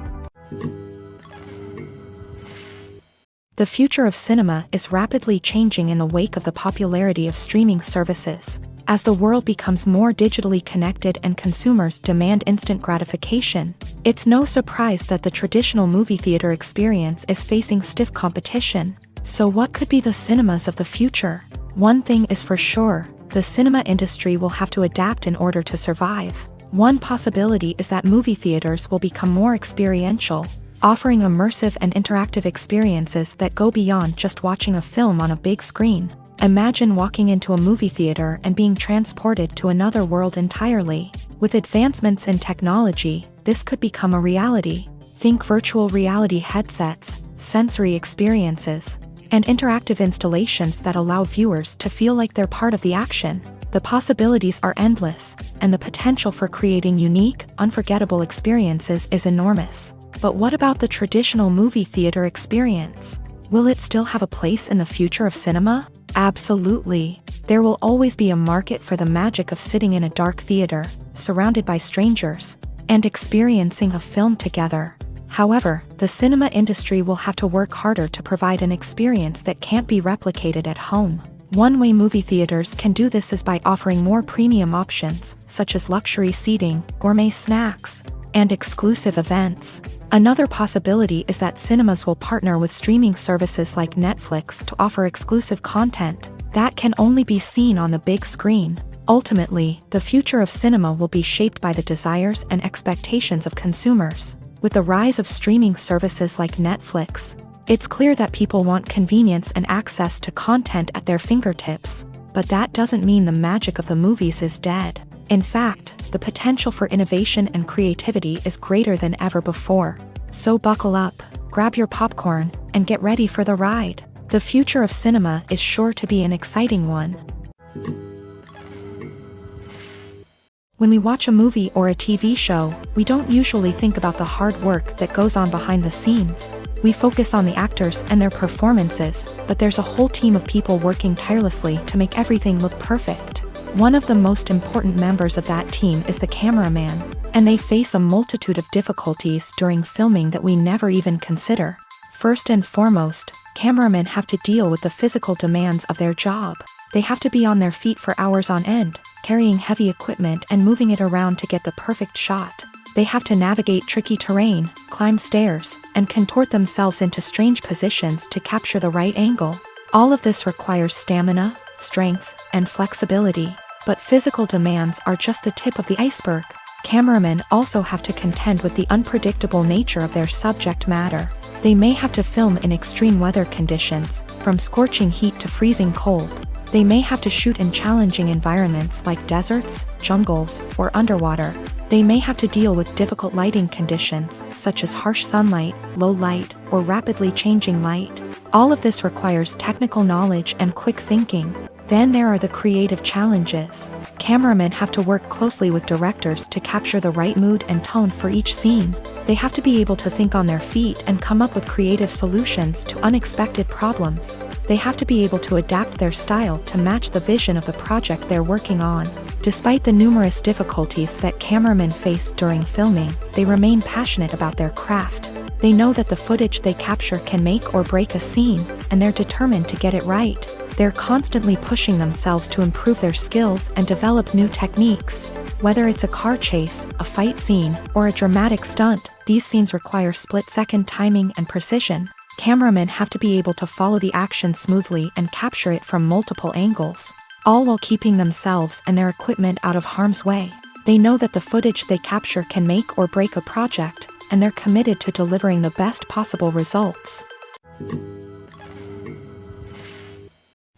The future of cinema is rapidly changing in the wake of the popularity of streaming services. As the world becomes more digitally connected and consumers demand instant gratification, it's no surprise that the traditional movie theater experience is facing stiff competition. So what could be the cinemas of the future? One thing is for sure, the cinema industry will have to adapt in order to survive. One possibility is that movie theaters will become more experiential, offering immersive and interactive experiences that go beyond just watching a film on a big screen. Imagine walking into a movie theater and being transported to another world entirely. With advancements in technology, this could become a reality. Think virtual reality headsets, sensory experiences, and interactive installations that allow viewers to feel like they're part of the action. The possibilities are endless, and the potential for creating unique, unforgettable experiences is enormous. But what about the traditional movie theater experience? Will it still have a place in the future of cinema? Absolutely. There will always be a market for the magic of sitting in a dark theater, surrounded by strangers, and experiencing a film together. However, the cinema industry will have to work harder to provide an experience that can't be replicated at home. One way movie theaters can do this is by offering more premium options, such as luxury seating, gourmet snacks, and exclusive events. Another possibility is that cinemas will partner with streaming services like Netflix to offer exclusive content that can only be seen on the big screen. Ultimately, the future of cinema will be shaped by the desires and expectations of consumers. With the rise of streaming services like Netflix, it's clear that people want convenience and access to content at their fingertips. But that doesn't mean the magic of the movies is dead. In fact, the potential for innovation and creativity is greater than ever before. So buckle up, grab your popcorn, and get ready for the ride. The future of cinema is sure to be an exciting one. When we watch a movie or a TV show, we don't usually think about the hard work that goes on behind the scenes. We focus on the actors and their performances, but there's a whole team of people working tirelessly to make everything look perfect. One of the most important members of that team is the cameraman, and they face a multitude of difficulties during filming that we never even consider. First and foremost, cameramen have to deal with the physical demands of their job. They have to be on their feet for hours on end, carrying heavy equipment and moving it around to get the perfect shot. They have to navigate tricky terrain, climb stairs, and contort themselves into strange positions to capture the right angle. All of this requires stamina, strength, and flexibility. But physical demands are just the tip of the iceberg. Cameramen also have to contend with the unpredictable nature of their subject matter. They may have to film in extreme weather conditions, from scorching heat to freezing cold. They may have to shoot in challenging environments like deserts, jungles, or underwater. They may have to deal with difficult lighting conditions, such as harsh sunlight, low light, or rapidly changing light. All of this requires technical knowledge and quick thinking. Then there are the creative challenges. Cameramen have to work closely with directors to capture the right mood and tone for each scene. They have to be able to think on their feet and come up with creative solutions to unexpected problems. They have to be able to adapt their style to match the vision of the project they're working on. Despite the numerous difficulties that cameramen face during filming, they remain passionate about their craft. They know that the footage they capture can make or break a scene, and they're determined to get it right. They're constantly pushing themselves to improve their skills and develop new techniques. Whether it's a car chase, a fight scene, or a dramatic stunt, these scenes require split-second timing and precision. Cameramen have to be able to follow the action smoothly and capture it from multiple angles, all while keeping themselves and their equipment out of harm's way. They know that the footage they capture can make or break a project, and they're committed to delivering the best possible results.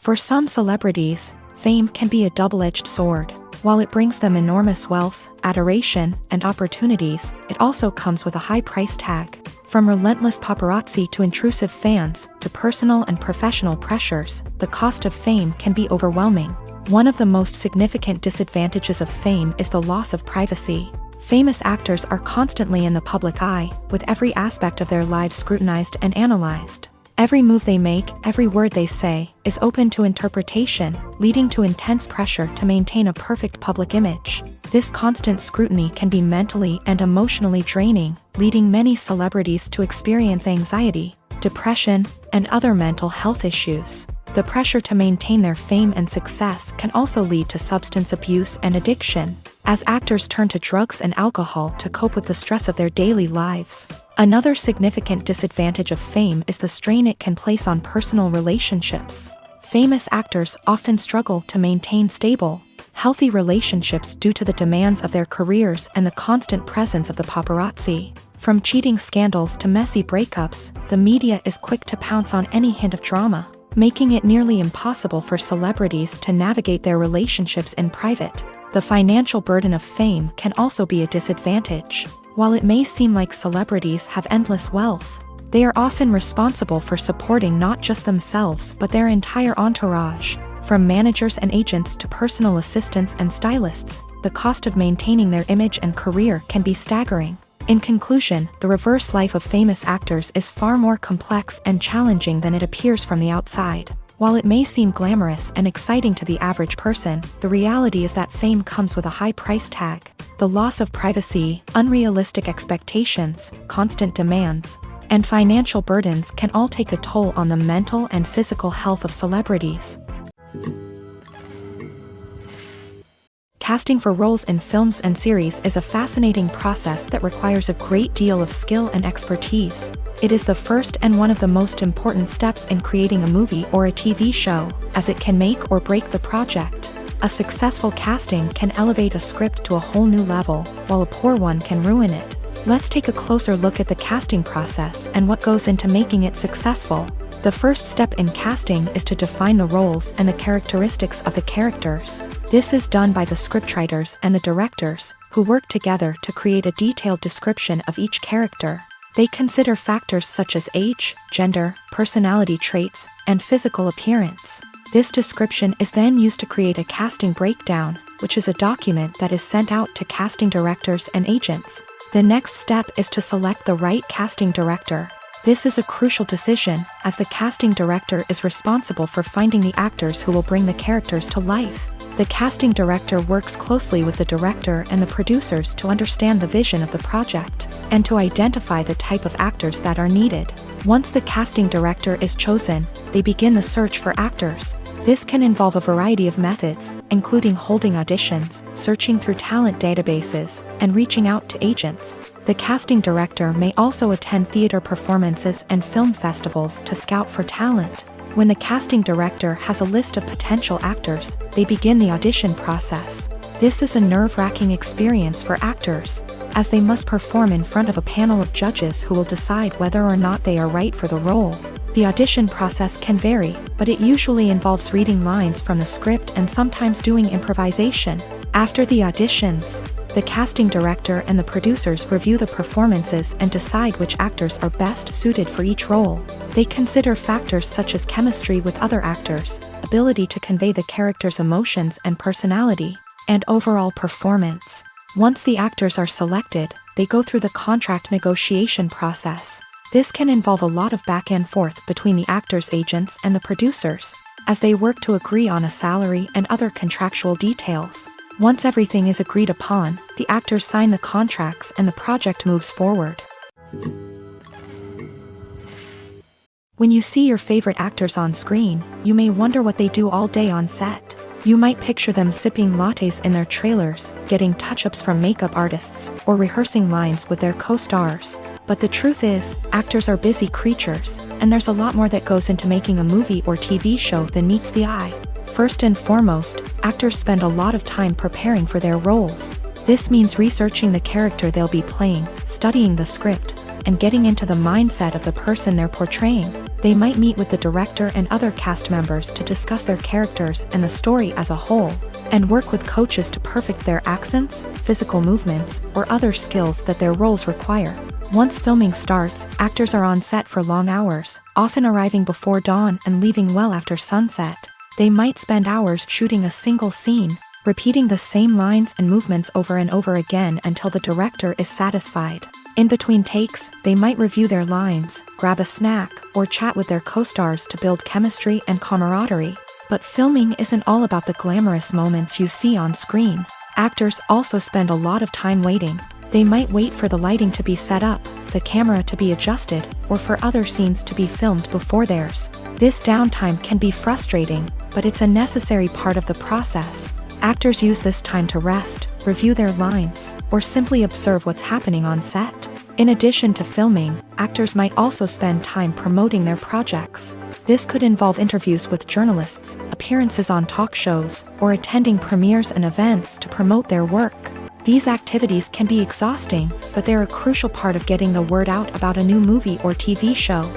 For some celebrities, fame can be a double-edged sword. While it brings them enormous wealth, adoration, and opportunities, it also comes with a high price tag. From relentless paparazzi to intrusive fans, to personal and professional pressures, the cost of fame can be overwhelming. One of the most significant disadvantages of fame is the loss of privacy. Famous actors are constantly in the public eye, with every aspect of their lives scrutinized and analyzed. Every move they make, every word they say, is open to interpretation, leading to intense pressure to maintain a perfect public image. This constant scrutiny can be mentally and emotionally draining, leading many celebrities to experience anxiety, depression, and other mental health issues. The pressure to maintain their fame and success can also lead to substance abuse and addiction, as actors turn to drugs and alcohol to cope with the stress of their daily lives. Another significant disadvantage of fame is the strain it can place on personal relationships. Famous actors often struggle to maintain stable, healthy relationships due to the demands of their careers and the constant presence of the paparazzi. From cheating scandals to messy breakups, the media is quick to pounce on any hint of drama, making it nearly impossible for celebrities to navigate their relationships in private. The financial burden of fame can also be a disadvantage. While it may seem like celebrities have endless wealth, they are often responsible for supporting not just themselves but their entire entourage. From managers and agents to personal assistants and stylists, the cost of maintaining their image and career can be staggering. In conclusion, the reverse life of famous actors is far more complex and challenging than it appears from the outside. While it may seem glamorous and exciting to the average person, the reality is that fame comes with a high price tag. The loss of privacy, unrealistic expectations, constant demands, and financial burdens can all take a toll on the mental and physical health of celebrities. Casting for roles in films and series is a fascinating process that requires a great deal of skill and expertise. It is the first and one of the most important steps in creating a movie or a TV show, as it can make or break the project. A successful casting can elevate a script to a whole new level, while a poor one can ruin it. Let's take a closer look at the casting process and what goes into making it successful. The first step in casting is to define the roles and the characteristics of the characters. This is done by the scriptwriters and the directors, who work together to create a detailed description of each character. They consider factors such as age, gender, personality traits, and physical appearance. This description is then used to create a casting breakdown, which is a document that is sent out to casting directors and agents. The next step is to select the right casting director. This is a crucial decision, as the casting director is responsible for finding the actors who will bring the characters to life. The casting director works closely with the director and the producers to understand the vision of the project, and to identify the type of actors that are needed. Once the casting director is chosen, they begin the search for actors. This can involve a variety of methods, including holding auditions, searching through talent databases, and reaching out to agents. The casting director may also attend theater performances and film festivals to scout for talent. When the casting director has a list of potential actors, they begin the audition process. This is a nerve-wracking experience for actors, as they must perform in front of a panel of judges who will decide whether or not they are right for the role. The audition process can vary, but it usually involves reading lines from the script and sometimes doing improvisation. After the auditions, the casting director and the producers review the performances and decide which actors are best suited for each role. They consider factors such as chemistry with other actors, ability to convey the character's emotions and personality, and overall performance. Once the actors are selected, they go through the contract negotiation process. This can involve a lot of back and forth between the actors' agents and the producers, as they work to agree on a salary and other contractual details. Once everything is agreed upon, the actors sign the contracts and the project moves forward. When you see your favorite actors on screen, you may wonder what they do all day on set. You might picture them sipping lattes in their trailers, getting touch-ups from makeup artists, or rehearsing lines with their co-stars. But the truth is, actors are busy creatures, and there's a lot more that goes into making a movie or TV show than meets the eye. First and foremost, actors spend a lot of time preparing for their roles. This means researching the character they'll be playing, studying the script, and getting into the mindset of the person they're portraying. They might meet with the director and other cast members to discuss their characters and the story as a whole, and work with coaches to perfect their accents, physical movements, or other skills that their roles require. Once filming starts, actors are on set for long hours, often arriving before dawn and leaving well after sunset. They might spend hours shooting a single scene, repeating the same lines and movements over and over again until the director is satisfied. In between takes, they might review their lines, grab a snack, or chat with their co-stars to build chemistry and camaraderie. But filming isn't all about the glamorous moments you see on screen. Actors also spend a lot of time waiting. They might wait for the lighting to be set up, the camera to be adjusted, or for other scenes to be filmed before theirs. This downtime can be frustrating, but it's a necessary part of the process. Actors use this time to rest, review their lines, or simply observe what's happening on set. In addition to filming, actors might also spend time promoting their projects. This could involve interviews with journalists, appearances on talk shows, or attending premieres and events to promote their work. These activities can be exhausting, but they're a crucial part of getting the word out about a new movie or TV show.